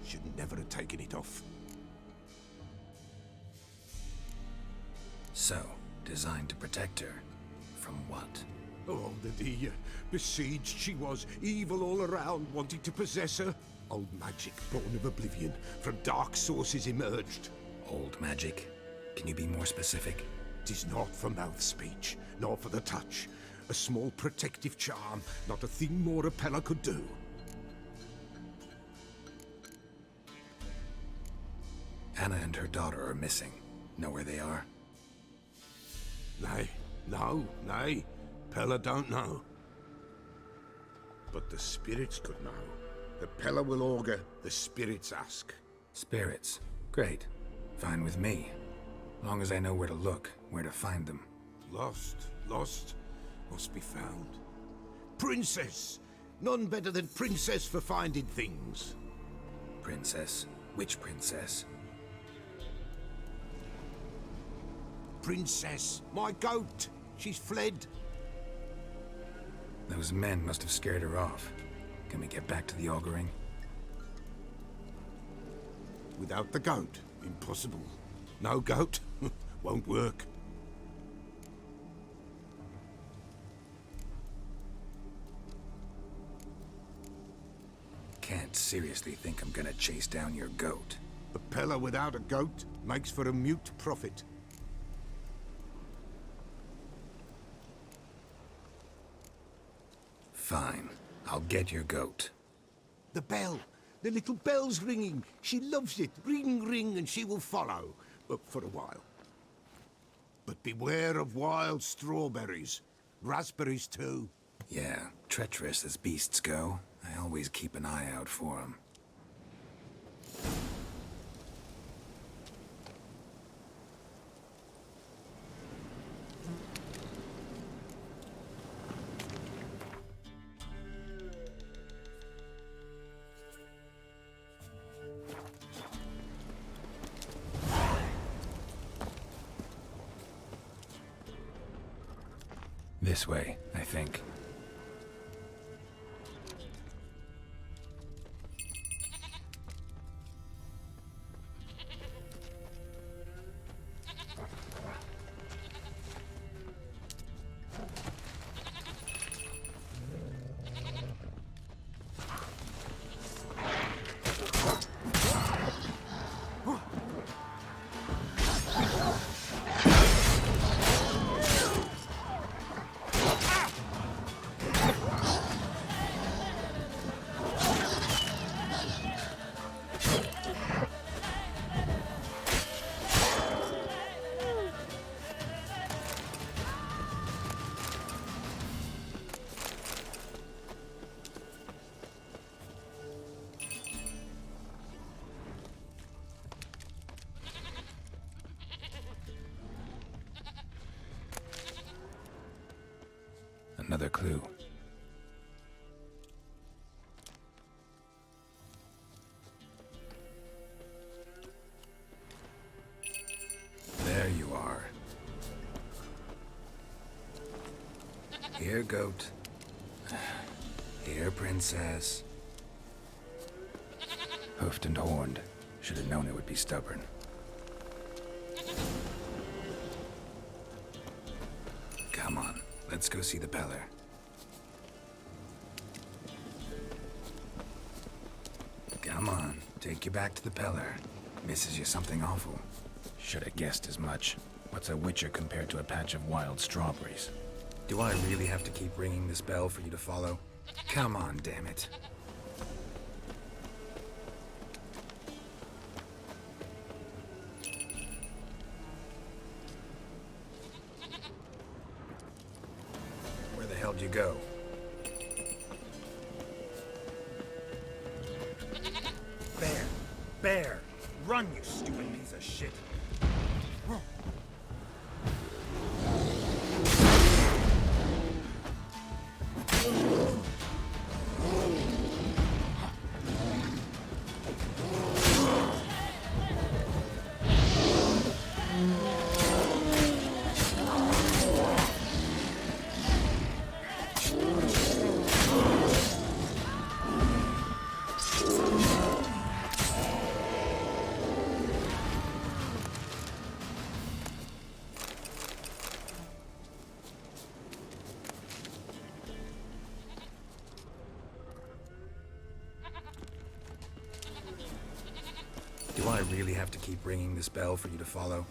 Should never have taken it off. So, designed to protect her. From what? Oh, the besieged she was, evil all around, wanting to possess her. Old magic, born of oblivion, from dark sources emerged. Old magic? Can you be more specific? 'Tis not for mouth speech, nor for the touch. A small protective charm, not a thing more a Peller could do. Anna and her daughter are missing. Know where they are? Nay, nay. Peller don't know. But the spirits could know. The Peller will augur, the spirits ask. Spirits? Great. Fine with me. Long as I know where to look, where to find them. Lost, must be found. Princess! None better than Princess for finding things. Princess? Which princess? Princess, my goat! She's fled. Those men must have scared her off. Can we get back to the auguring? Without the goat, impossible. No goat, won't work. can't seriously think I'm gonna chase down your goat. A pillar without a goat makes for a mute prophet. Fine. I'll get your goat. The bell! The little bell's ringing. She loves it. Ring, ring, and she will follow. For a while. But beware of wild strawberries. Raspberries, too. Yeah, treacherous as beasts go. I always keep an eye out for them. This way, I think. Another clue. There you are. Here, goat. Here, princess. Hoofed and horned. Should have known it would be stubborn. Come on. Let's go see the Peller. Come on, take you back to the Peller. Misses you something awful. Should have guessed as much. What's a witcher compared to a patch of wild strawberries? Do I really have to keep ringing this bell for you to follow? Come on, damn it. Where the hell did you go? Bear! Bear! Run, you stupid piece of shit! Do I really have to keep ringing this bell for you to follow?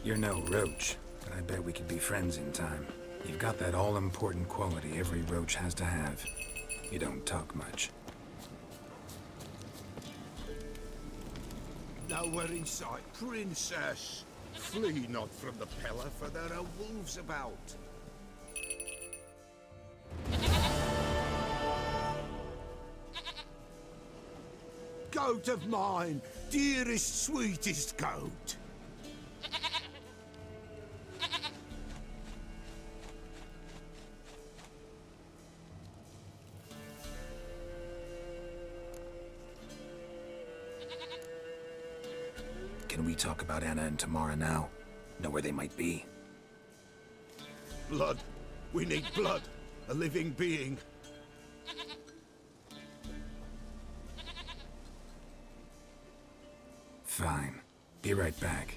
You're no roach, but I bet we could be friends in time. You've got that all-important quality every roach has to have. You don't talk much. Nowhere in sight, princess. Flee not from the Peller, for there are wolves about. Goat of mine, dearest, sweetest goat. Can we talk about Anna and Tamara now? Know where they might be? Blood. We need blood. A living being. Fine. Be right back.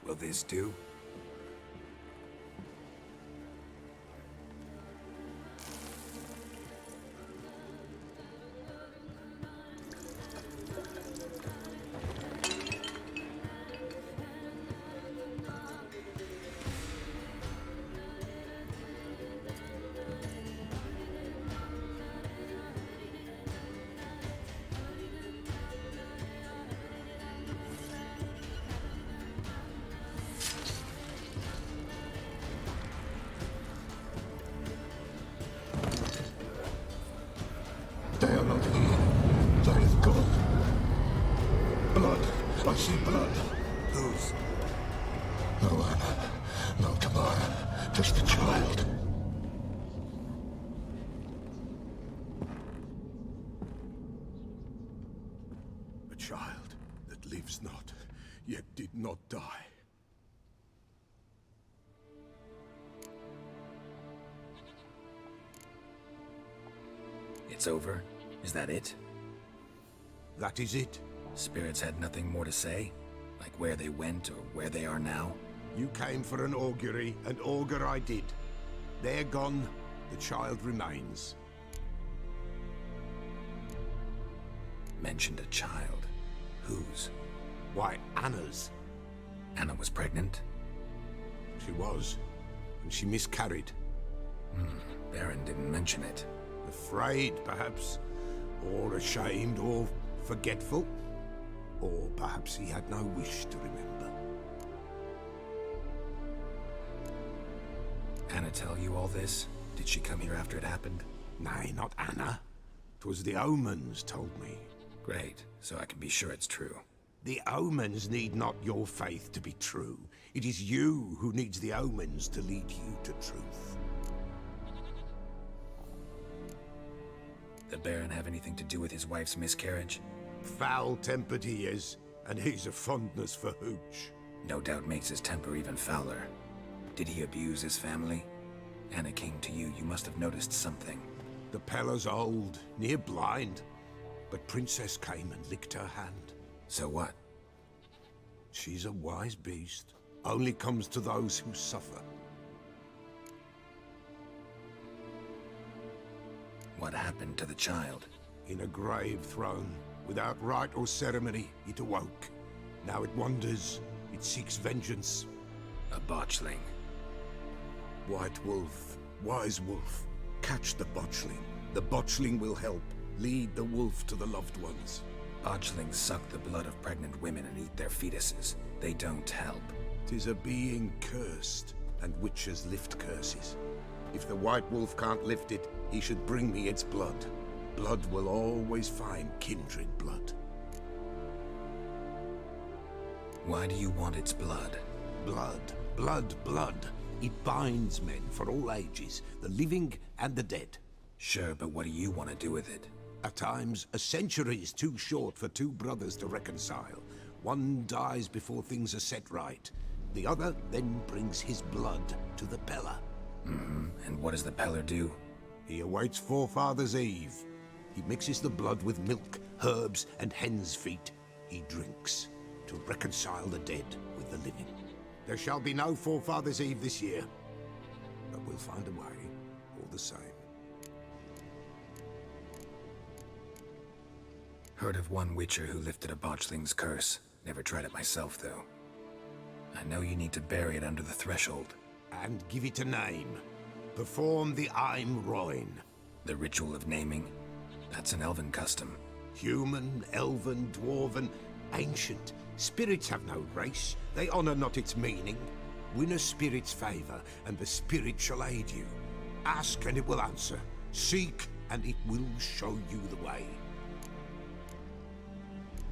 Will this do? They are not here. They is gone. Blood. I see blood. Whose? No Anna. No Tamara. Just a child. A child that lives not, yet did not die. It's over? Is that it? That is it. Spirits had nothing more to say? Like where they went or where they are now? You came for an augury, and augur I did. They're gone, the child remains. Mentioned a child. Whose? Why, Anna's. Anna was pregnant? She was, and she miscarried. Baron didn't mention it. Afraid, perhaps, or ashamed, or forgetful. Or perhaps he had no wish to remember. Anna tell you all this? Did she come here after it happened? Nay, not Anna. 'Twas the omens told me. Great, so I can be sure it's true. The omens need not your faith to be true. It is you who needs the omens to lead you to truth. The Baron have anything to do with his wife's miscarriage? Foul-tempered he is, and he's a fondness for hooch. No doubt makes his temper even fouler. Did he abuse his family? Anna came to you, you must have noticed something. The Pella's old, near blind, but Princess came and licked her hand. So what? She's a wise beast. Only comes to those who suffer. What happened to the child? In a grave thrown, without rite or ceremony, it awoke. Now it wanders, it seeks vengeance. A botchling. White wolf, wise wolf, catch the botchling. The botchling will help, lead the wolf to the loved ones. Botchlings suck the blood of pregnant women and eat their fetuses. They don't help. 'Tis a being cursed, and witches lift curses. If the white wolf can't lift it, he should bring me its blood. Blood will always find kindred blood. Why do you want its blood? Blood, blood, blood. It binds men for all ages, the living and the dead. Sure, but what do you want to do with it? At times, a century is too short for two brothers to reconcile. One dies before things are set right. The other then brings his blood to the Pella. And what does the Peller do? He awaits Forefather's Eve. He mixes the blood with milk, herbs, and hen's feet. He drinks to reconcile the dead with the living. There shall be no Forefather's Eve this year, but we'll find a way, all the same. Heard of one witcher who lifted a botchling's curse. Never tried it myself, though. I know you need to bury it under the threshold. And give it a name. Perform the Aim Roin. The ritual of naming? That's an elven custom. Human, elven, dwarven, ancient. Spirits have no race. They honor not its meaning. Win a spirit's favor, and the spirit shall aid you. Ask, and it will answer. Seek, and it will show you the way.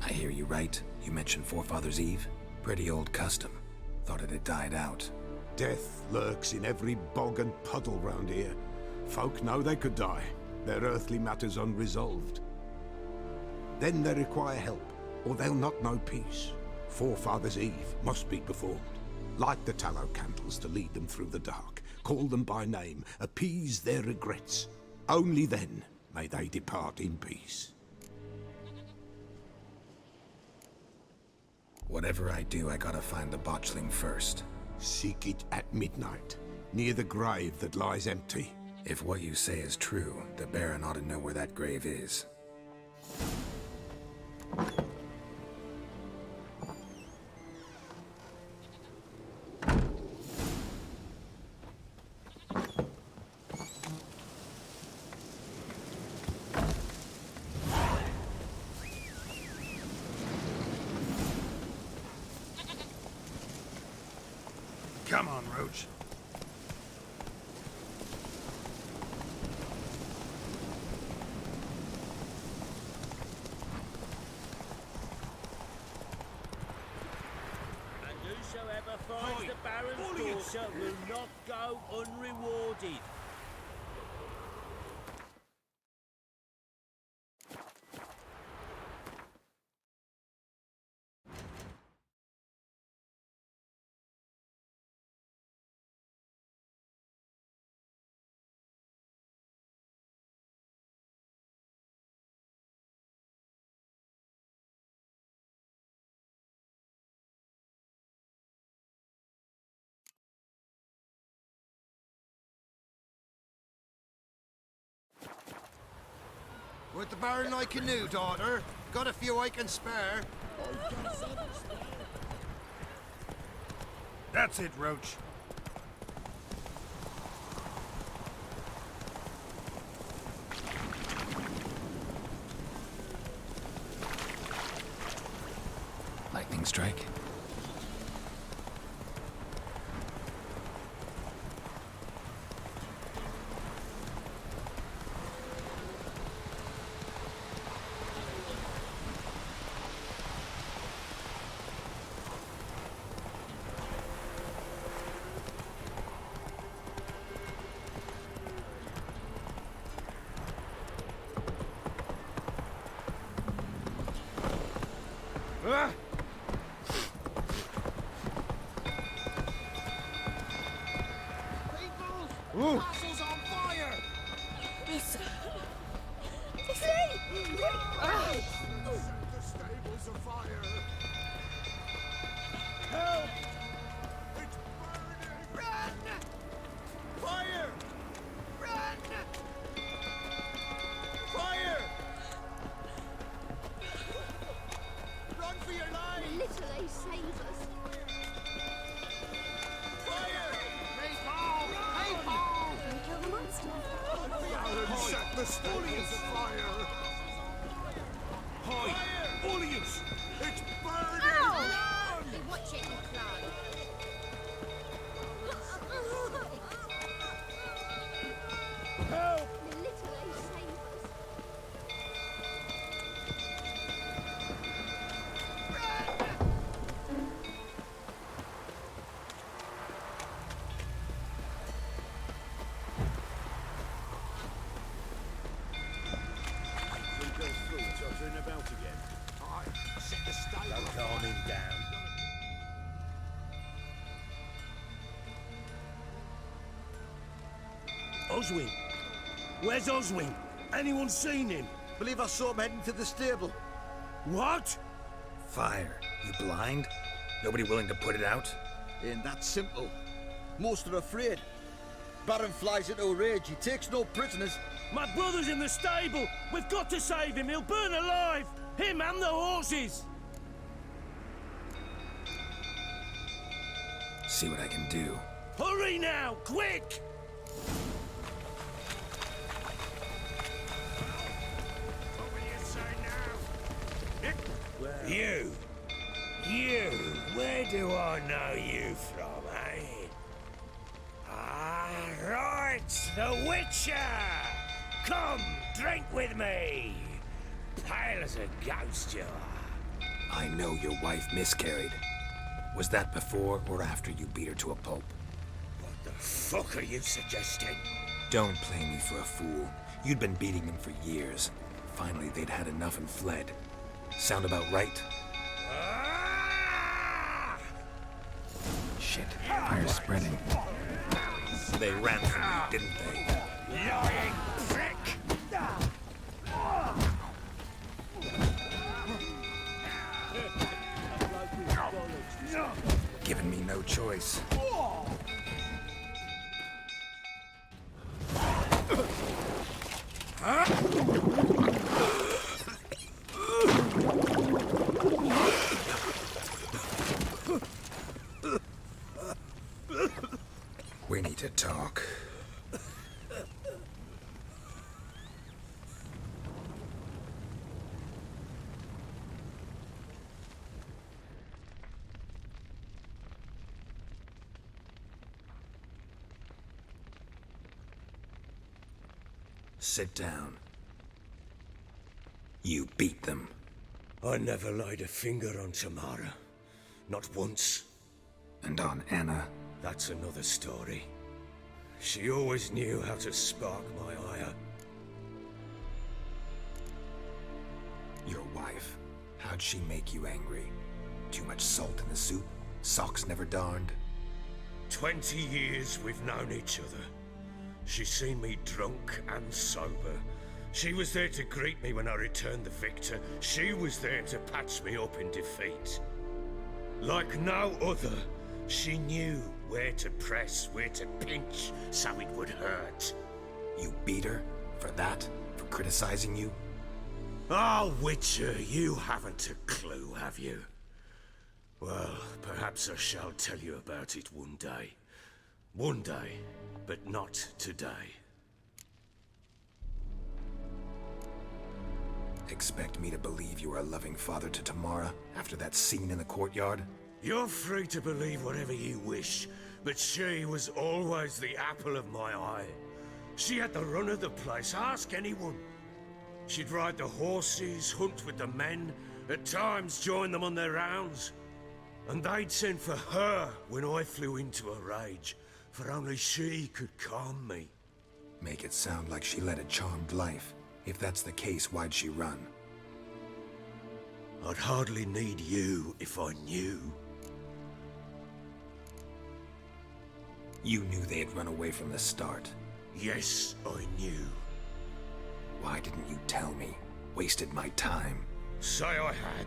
I hear you right. You mentioned Forefather's Eve? Pretty old custom. Thought it had died out. Death lurks in every bog and puddle round here. Folk know they could die, their earthly matters unresolved. Then they require help, or they'll not know peace. Forefathers' Eve must be performed. Light the tallow candles to lead them through the dark. Call them by name, appease their regrets. Only then may they depart in peace. Whatever I do, I gotta find the botchling first. Seek it at midnight, near the grave that lies empty. If what you say is true, the Baron ought to know where that grave is. Come on, Roach. And whosoever finds the Baron's daughter will not go unrewarded. Would the Baron like a new daughter? Got a few I can spare. That's it, Roach. Lightning strike? Castle's on fire! Listen. The stables afire! Help! It's burning! Run! Fire! Run! Fire! Run for your life! Little Ace, save us. Fire! Hey, Paul! Hey, Paul! Can we kill the monster? Baron set the stables afire! Hi! All of you! It's burning! Ow! Hey, watch it, you clown. Help! Little Ace, save us. We go through, tottering about again. I set the stable Don't afire! calm him down. Oswin! Where's Oswin? Anyone seen him? Believe I saw him heading to the stable. What? Fire. You blind? Nobody willing to put it out? Ain't that simple. Most are afraid. Baron flies into a rage. He takes no prisoners. My brother's in the stable! We've got to save him! He'll burn alive! Him and the horses! See what I can do. Hurry now! Quick! You! You! Where do I know you from, eh? Ah, right! The Witcher! Come, drink with me! Pale as a ghost you are. I know your wife miscarried. Was that before or after you beat her to a pulp? What the fuck are you suggesting? Don't play me for a fool. You'd been beating them for years. Finally, they'd had enough and fled. Sound about right? Shit, fire's spreading. They ran from you, didn't they? Lying prick! Giving me no choice. We need to talk. Sit down. You beat them. I never laid a finger on Tamara. Not once. And on Anna? That's another story. She always knew how to spark my ire. Your wife. How'd she make you angry? Too much salt in the soup? Socks never darned? 20 years we've known each other. She's seen me drunk and sober. She was there to greet me when I returned the victor. She was there to patch me up in defeat. Like no other, she knew where to press, where to pinch, so it would hurt. You beat her? For that? For criticizing you? Oh, Witcher, you haven't a clue, have you? Well, perhaps I shall tell you about it one day. One day, but not today. Expect me to believe you were a loving father to Tamara after that scene in the courtyard? You're free to believe whatever you wish, but she was always the apple of my eye. She had the run of the place, ask anyone. She'd ride the horses, hunt with the men, at times join them on their rounds. And they'd send for her when I flew into a rage, for only she could calm me. Make it sound like she led a charmed life. If that's the case, why'd she run? I'd hardly need you if I knew. You knew they had run away from the start. Yes, I knew. Why didn't you tell me? Wasted my time. Say I had.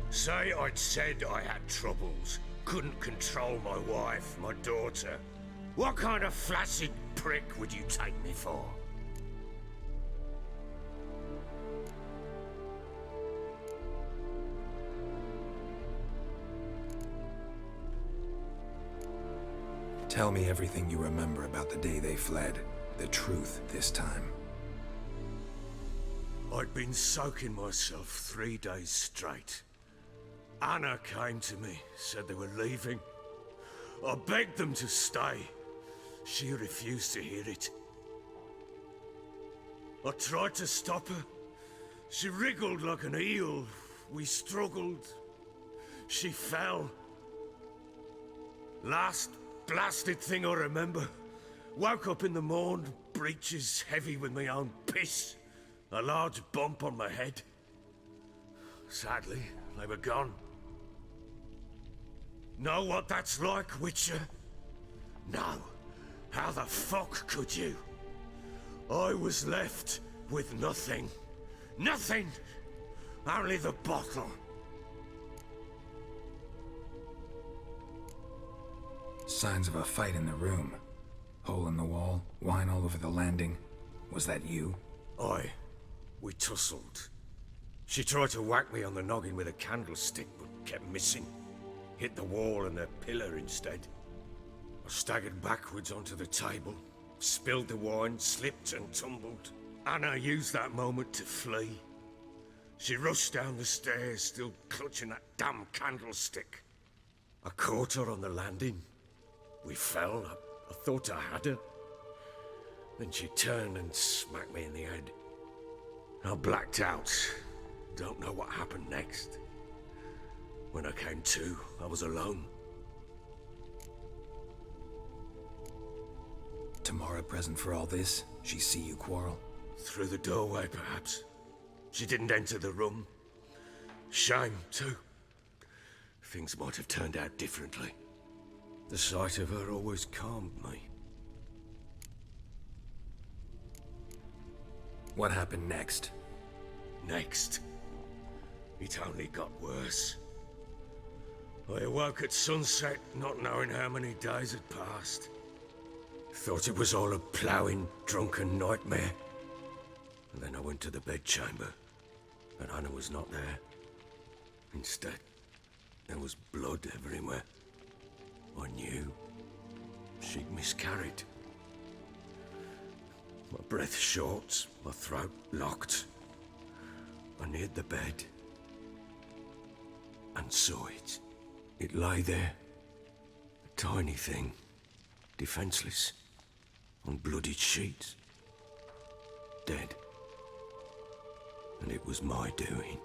Say I'd said I had troubles. Couldn't control my wife, my daughter. What kind of flaccid prick would you take me for? Tell me everything you remember about the day they fled. The truth this time. I'd been soaking myself 3 days straight. Anna came to me, said they were leaving. I begged them to stay. She refused to hear it. I tried to stop her. She wriggled like an eel. We struggled. She fell. Last blasted thing I remember. Woke up in the morn, breeches heavy with my own piss. A large bump on my head. Sadly, they were gone. Know what that's like, Witcher? No. How the fuck could you? I was left with nothing. Nothing! Only the bottle. Signs of a fight in the room. Hole in the wall, wine all over the landing. Was that you? Aye. We tussled. She tried to whack me on the noggin with a candlestick, but kept missing. Hit the wall and a pillar instead. I staggered backwards onto the table, spilled the wine, slipped and tumbled. Anna used that moment to flee. She rushed down the stairs, still clutching that damn candlestick. I caught her on the landing. We fell. I thought I had her. Then she turned and smacked me in the head. I blacked out. Don't know what happened next. When I came to, I was alone. Tamara present for all this? She see you quarrel? Through the doorway, perhaps. She didn't enter the room. Shame, too. Things might have turned out differently. The sight of her always calmed me. What happened next? Next, it only got worse. I awoke at sunset, not knowing how many days had passed. Thought it was all a ploughing, drunken nightmare. And then I went to the bedchamber, and Anna was not there. Instead, there was blood everywhere. I knew she'd miscarried. My breath short, my throat locked. I neared the bed and saw it. It lay there, a tiny thing, defenseless, on bloodied sheets, dead. And it was my doing.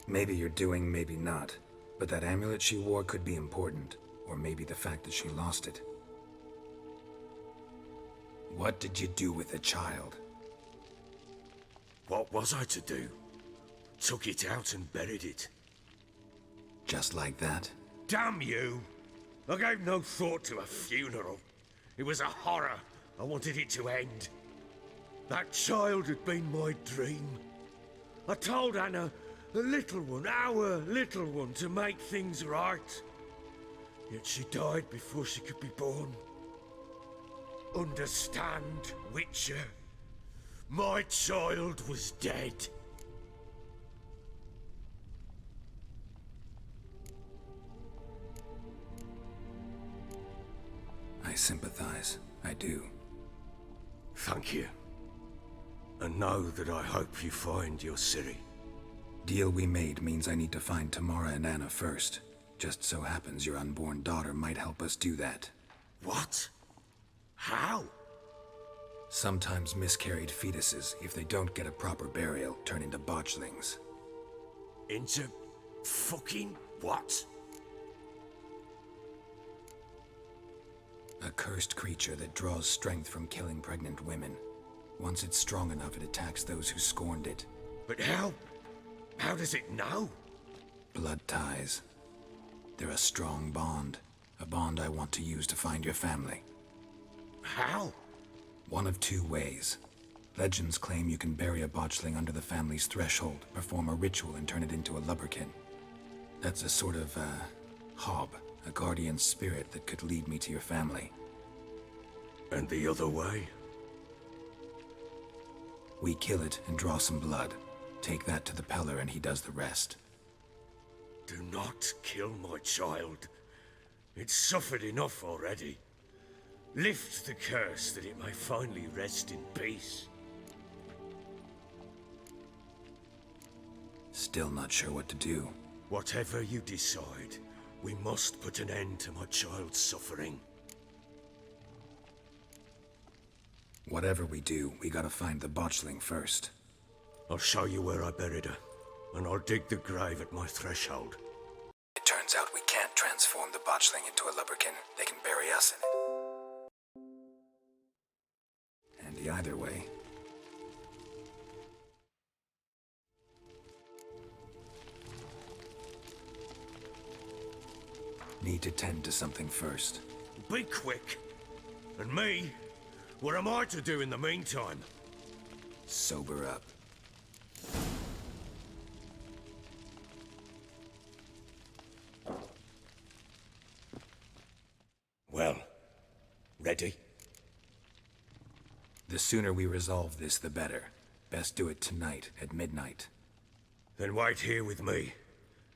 Maybe you're doing, maybe not. But that amulet she wore could be important. Or maybe the fact that she lost it. What did you do with the child? What was I to do? Took it out and buried it. Just like that? Damn you! I gave no thought to a funeral. It was a horror. I wanted it to end. That child had been my dream. I told Anna, the little one, our little one, to make things right. Yet she died before she could be born. Understand, Witcher? My child was dead. I sympathize. I do. Thank you. And know that I hope you find your Ciri. Deal we made means I need to find Tamara and Anna first. Just so happens your unborn daughter might help us do that. What? How? Sometimes miscarried fetuses, if they don't get a proper burial, turn into botchlings. Into fucking what? A cursed creature that draws strength from killing pregnant women. Once it's strong enough, it attacks those who scorned it. But how? How does it know? Blood ties. They're a strong bond. A bond I want to use to find your family. How? One of two ways. Legends claim you can bury a botchling under the family's threshold, perform a ritual, and turn it into a lubberkin. That's a sort of, hob, a guardian spirit that could lead me to your family. And the other way? We kill it and draw some blood. Take that to the Peller and he does the rest. Do not kill my child. It's suffered enough already. Lift the curse that it may finally rest in peace. Still not sure what to do. Whatever you decide, we must put an end to my child's suffering. Whatever we do, we gotta find the botchling first. I'll show you where I buried her, and I'll dig the grave at my threshold. It turns out we can't transform the botchling into a lubberkin. They can bury us in it. And either way... Need to tend to something first. Be quick. And me? What am I to do in the meantime? Sober up. Well, ready? The sooner we resolve this, the better. Best do it tonight, at midnight. Then wait here with me.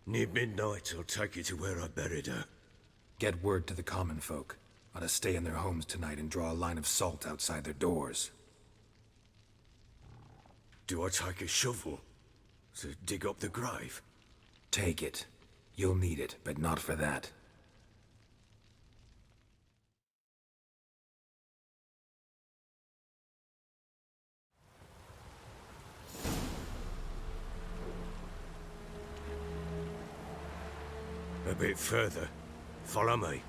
Near midnight, I'll take you to where I buried her. Get word to the common folk. Ought to stay in their homes tonight and draw a line of salt outside their doors. Do I take a shovel to dig up the grave? Take it. You'll need it, but not for that. A bit further. Follow me.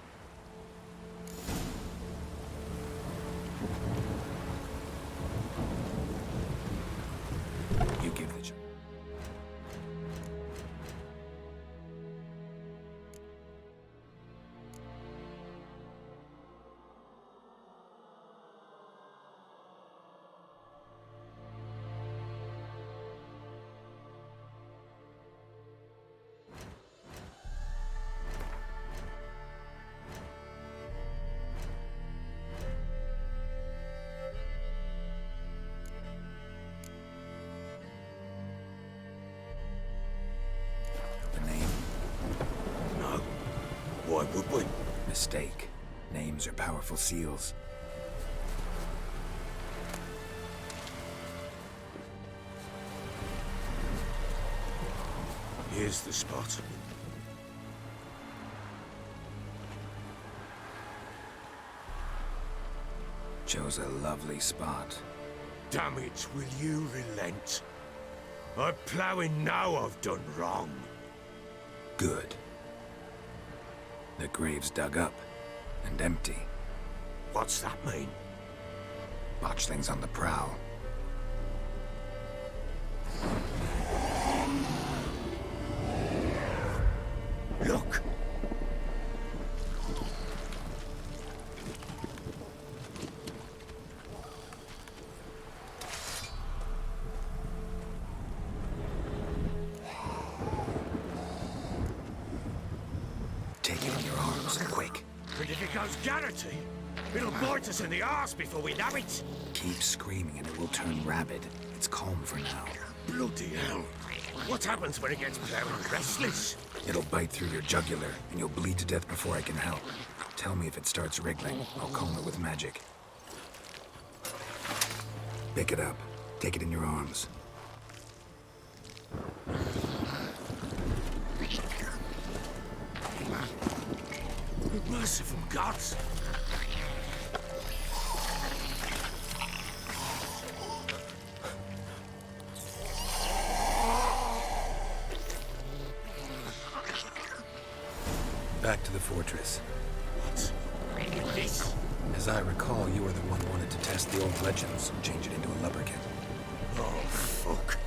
would we? Mistake. Names are powerful seals. Here's the spot. Chose a lovely spot. Damn it, will you relent? I'm ploughing now I've done wrong. Good. The grave's dug up and empty. What's that mean? Botchling's on the prowl. Look! Take it in your arms, quick. And if it goes Garrity, it'll bite us in the arse before we know it. Keep screaming and it will turn rabid. It's calm for now. Bloody hell. What happens when it gets plowing restless? It'll bite through your jugular, and you'll bleed to death before I can help. Tell me if it starts wriggling. I'll calm it with magic. Pick it up. Take it in your arms. Merciful gods! Back to the fortress. What? This? As I recall, you were the one who wanted to test the old legends and change it into a lubricant. Oh, fuck.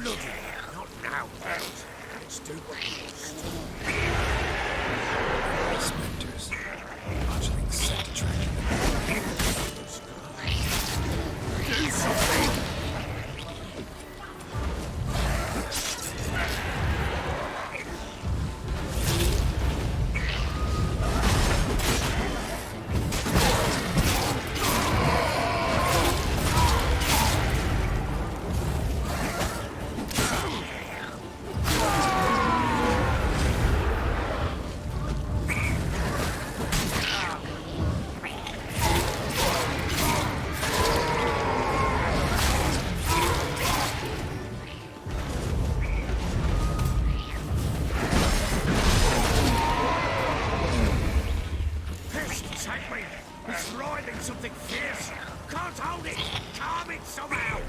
Bloody hell, not now, Dad. Let's do what we must. Spectres. Botchling's scent attracting them. Do something! Take me! It's writhing something fierce! Can't hold it! Calm it somehow!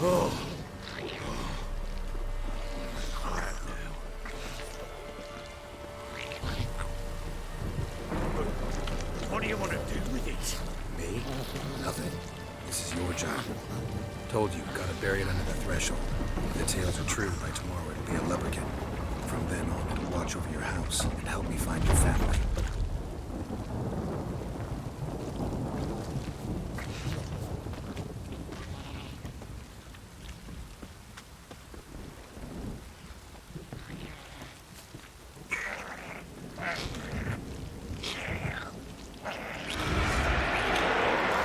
Oh. Quiet now. What do you want to do with it? Me? Nothing. This is your job. Told you, gotta bury it under the threshold. If the tales are true, by tomorrow it'll be a lubricant. From then on, it'll watch over your house and help me find your family.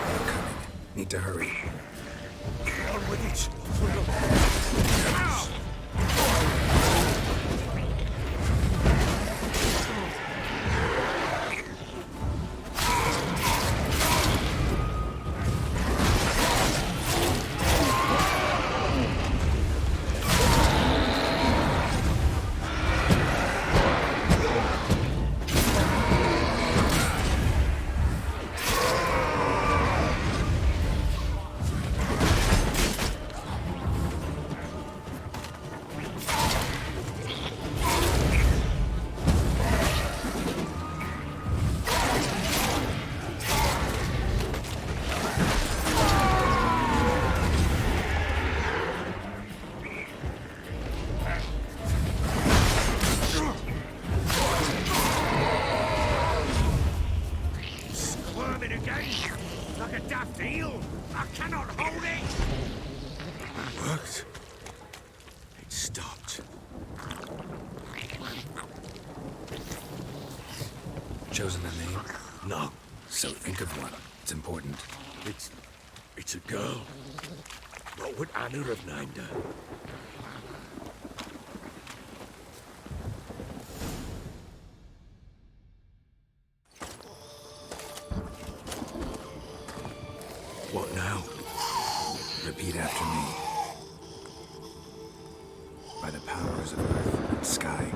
They're coming. Need to hurry. On with it! I cannot hold it! It worked. It stopped. Chosen a name? No. So think of one. It's important. It's a girl. What would Anna have named her? What now? Repeat after me. By the powers of earth and sky.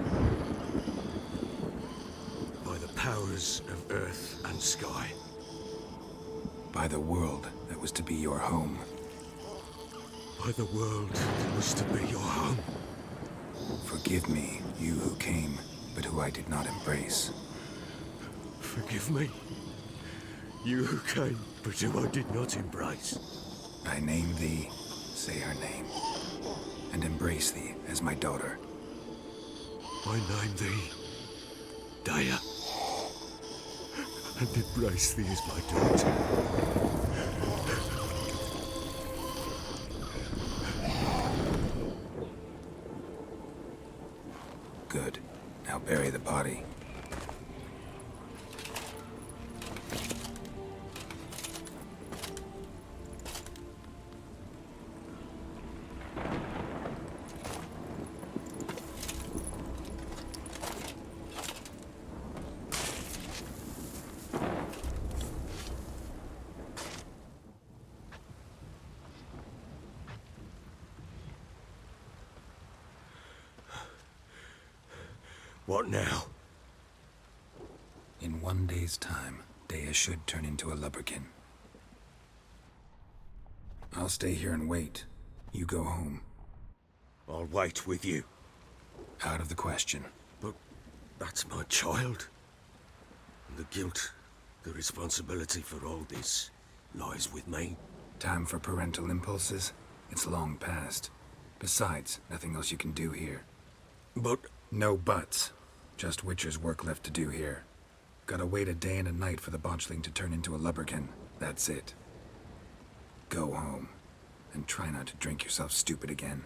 By the powers of earth and sky. By the world that was to be your home. By the world that was to be your home. Forgive me, you who came, but who I did not embrace. Forgive me. You who came, but who I did not embrace. I name thee, say her name, and embrace thee as my daughter. I name thee Daya, and embrace thee as my daughter. Good. Now bury the body. What now? In 1 day's time, Dea should turn into a lubberkin. I'll stay here and wait. You go home. I'll wait with you. Out of the question. But that's my child. And the guilt, the responsibility for all this lies with me. Time for parental impulses? It's long past. Besides, nothing else you can do here. But... No buts. Just Witcher's work left to do here. Gotta wait a day and a night for the botchling to turn into a lubberkin. That's it. Go home. And try not to drink yourself stupid again.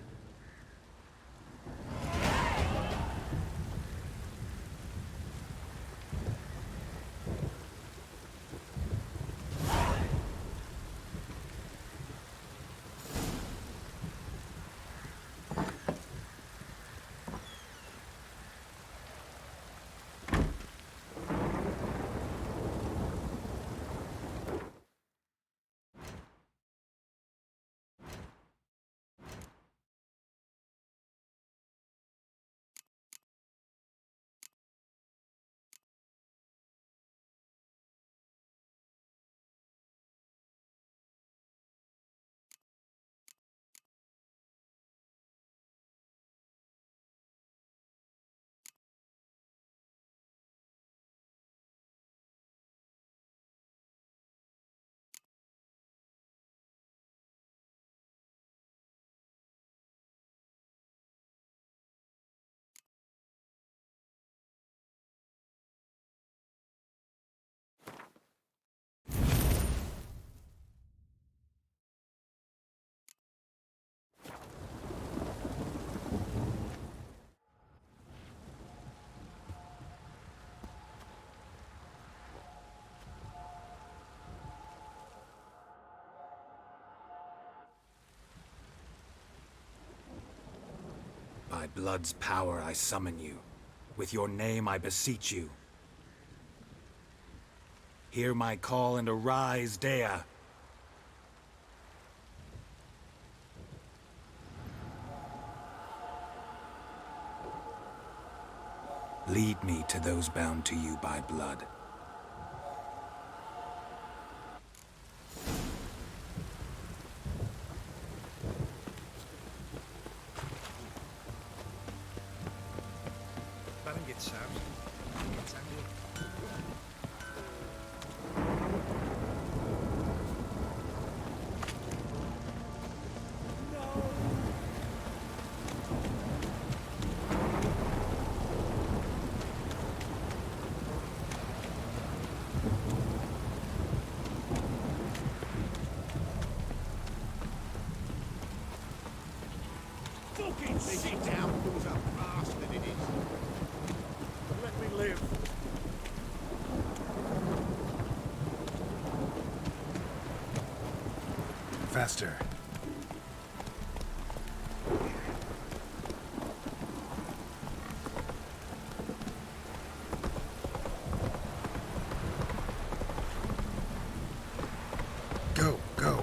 By blood's power I summon you. With your name I beseech you. Hear my call and arise, Dea. Lead me to those bound to you by blood. Let him get sound. Get sound. faster. Go, go.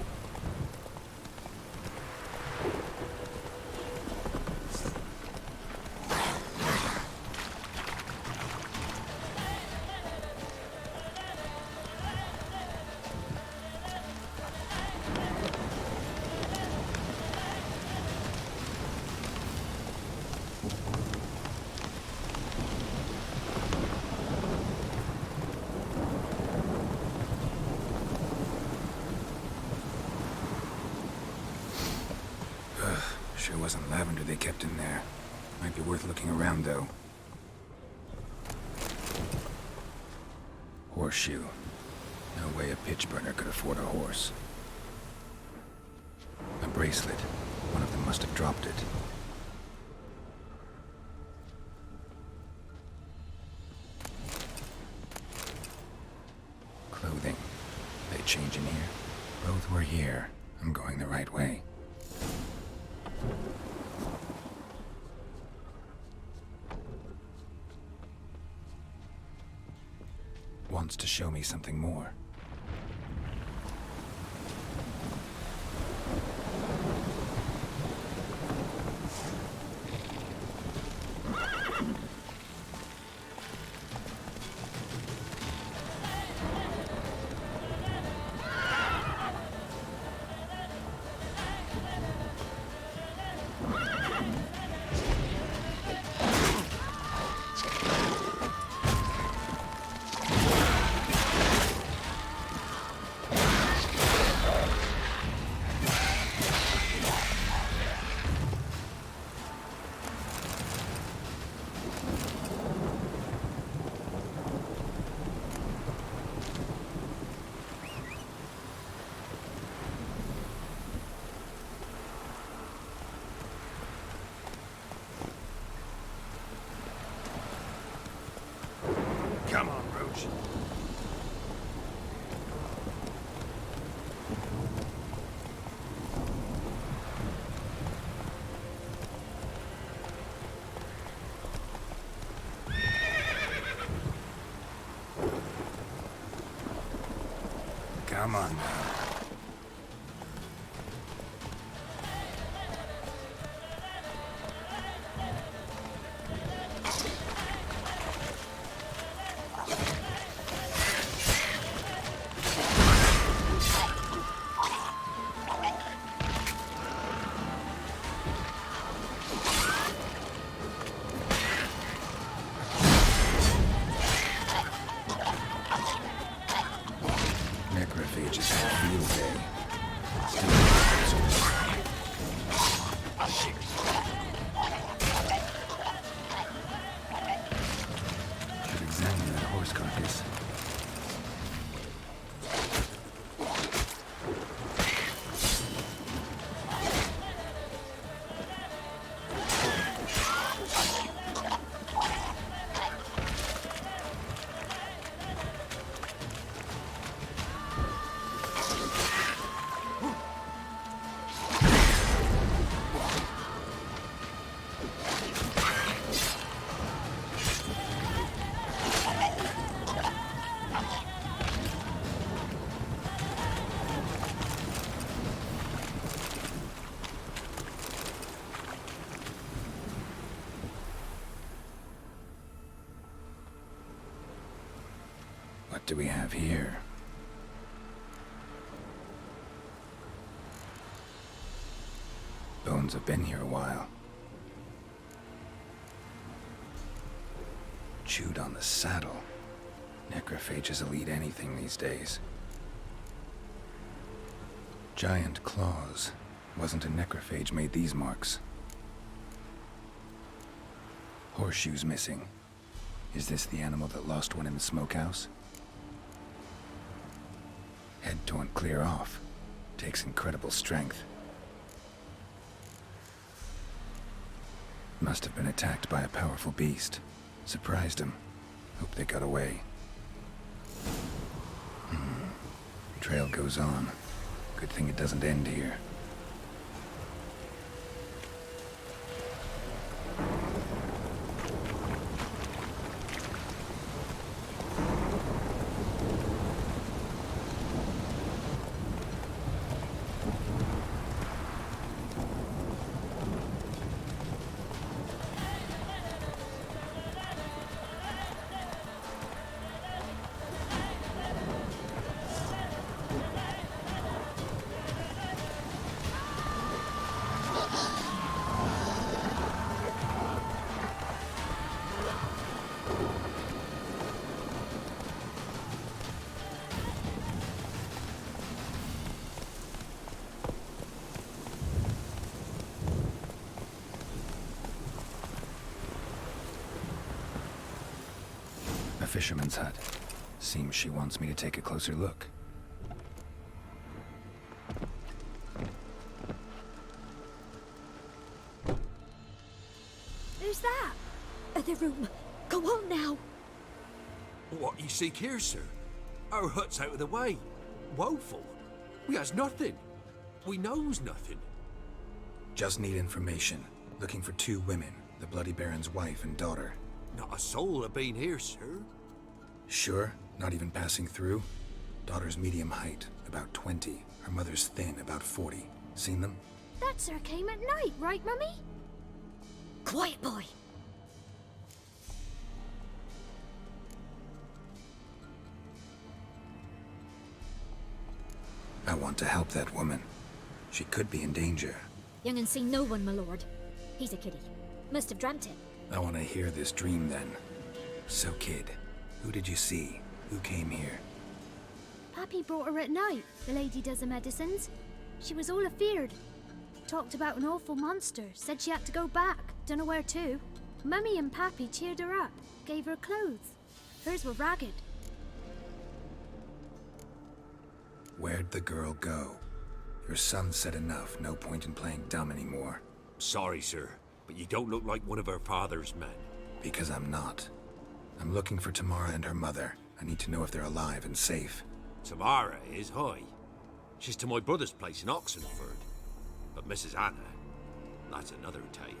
Sure wasn't lavender they kept in there. Might be worth looking around, though. Horseshoe. No way a pitch burner could afford a horse. A bracelet. One of them must have dropped it. Clothing. They change in here? Both were here. I'm going the right way. Wants to show me something more. Come on, Roach. Come on now. Necrophages have a field day. Should examine that horse carcass. What do we have here? Bones have been here a while. Chewed on the saddle. Necrophages will eat anything these days. Giant claws. Wasn't a necrophage made these marks. Horseshoes missing. Is this the animal that lost one in the smokehouse? Head torn clear off. Takes incredible strength. Must have been attacked by a powerful beast. Surprised him. Hope they got away. Trail goes on. Good thing it doesn't end here. A fisherman's hut. Seems she wants me to take a closer look. Who's that? Other room. Go on now. What you seek here, sir? Our hut's out of the way. Woeful. We has nothing. We knows nothing. Just need information. Looking for 2 women, the Bloody Baron's wife and daughter. Not a soul have been here, sir. Sure? Not even passing through? Daughter's medium height, about 20. Her mother's thin, about 40. Seen them? That sir came at night, right, Mummy? Quiet, boy. I want to help that woman. She could be in danger. Young and seen no one, my lord. He's a kiddie. Must have dreamt it. I want to hear this dream then. So, kid, who did you see? Who came here? Pappy brought her at night, the lady does the medicines. She was all afeared. Talked about an awful monster, said she had to go back, dunno where to. Mummy and Pappy cheered her up, gave her clothes. Hers were ragged. Where'd the girl go? Your son said enough, no point in playing dumb anymore. Sorry, sir, but you don't look like one of her father's men. Because I'm not. I'm looking for Tamara and her mother. I need to know if they're alive and safe. Tamara is, hi. She's to my brother's place in Oxenford. But Mrs. Anna, that's another tale.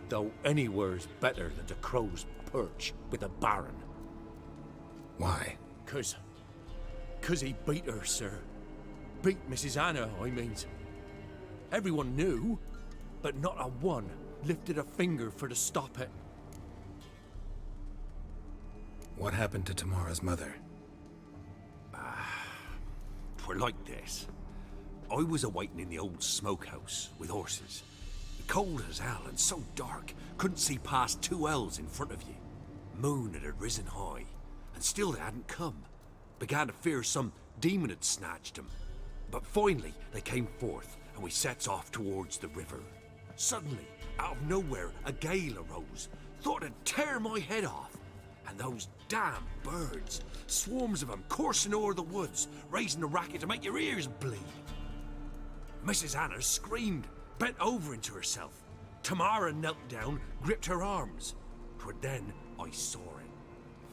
Though anywhere's better than the crow's perch with the Baron. Why? 'Cause he beat her, sir. Beat Mrs. Anna, I means. Everyone knew, but not a one lifted a finger for to stop it. What happened to Tamara's mother? Twere like this. I was awaiting in the old smokehouse with horses. Cold as hell and so dark, couldn't see past 2 ells in front of you. Moon had risen high, and still they hadn't come. Began to fear some demon had snatched them. But finally they came forth, and we sets off towards the river. Suddenly, out of nowhere, a gale arose. Thought it'd tear my head off. And those damn birds, swarms of them coursing o'er the woods, raising a racket to make your ears bleed. Mrs. Anna screamed, bent over into herself. Tamara knelt down, gripped her arms. 'Twere then I saw it.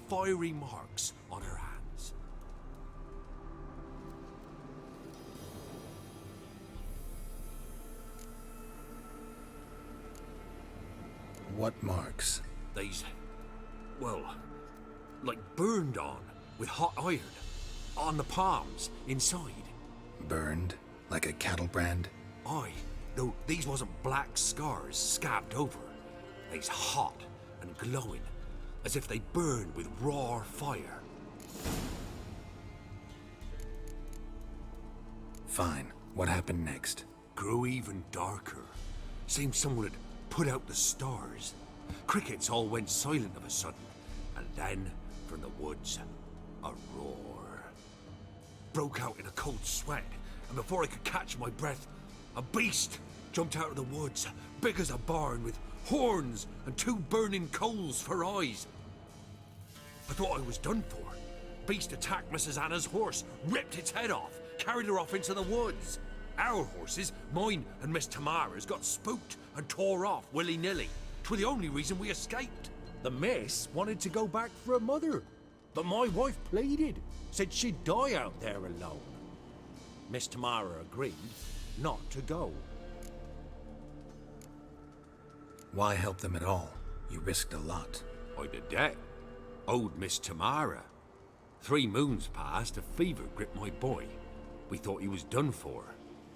Fiery marks on her hands. What marks? These, well, like burned on with hot iron. On the palms, inside. Burned? Like a cattle brand? Aye, though these wasn't black scars scabbed over. They's hot and glowing, as if they burned with raw fire. Fine. What happened next? Grew even darker. Seemed someone had put out the stars. Crickets all went silent of a sudden, and then, from the woods, a roar. Broke out in a cold sweat, and before I could catch my breath, a beast jumped out of the woods, big as a barn, with horns and 2 burning coals for eyes. I thought I was done for. Beast attacked Mrs. Anna's horse, ripped its head off, carried her off into the woods. Our horses, mine and Miss Tamara's, got spooked and tore off willy-nilly. 'Twere the only reason we escaped. The miss wanted to go back for her mother, but my wife pleaded, said she'd die out there alone. Miss Tamara agreed not to go. Why help them at all? You risked a lot. I'd a debt. Owed Miss Tamara. 3 moons passed, a fever gripped my boy. We thought he was done for.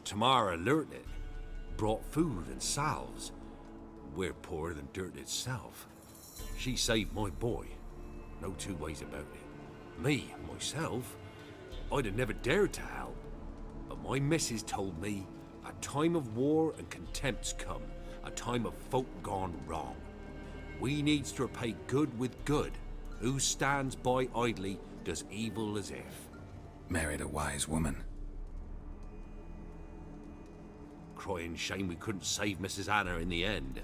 Tamara learnt it. Brought food and salves. We're poorer than dirt itself. She saved my boy. No 2 ways about it. Me, myself, I'd have never dared to help. But my missus told me a time of war and contempt's come. A time of folk gone wrong. We needs to repay good with good. Who stands by idly does evil as if. Married a wise woman. Crying shame we couldn't save Mrs. Anna in the end.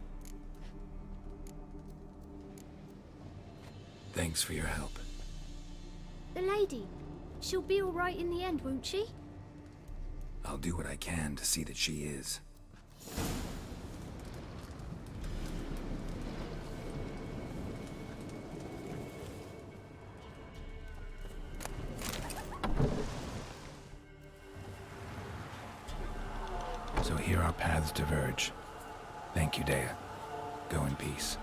Thanks for your help. The lady, she'll be all right in the end, won't she? I'll do what I can to see that she is. So here our paths diverge. Thank you, Dea. Go in peace.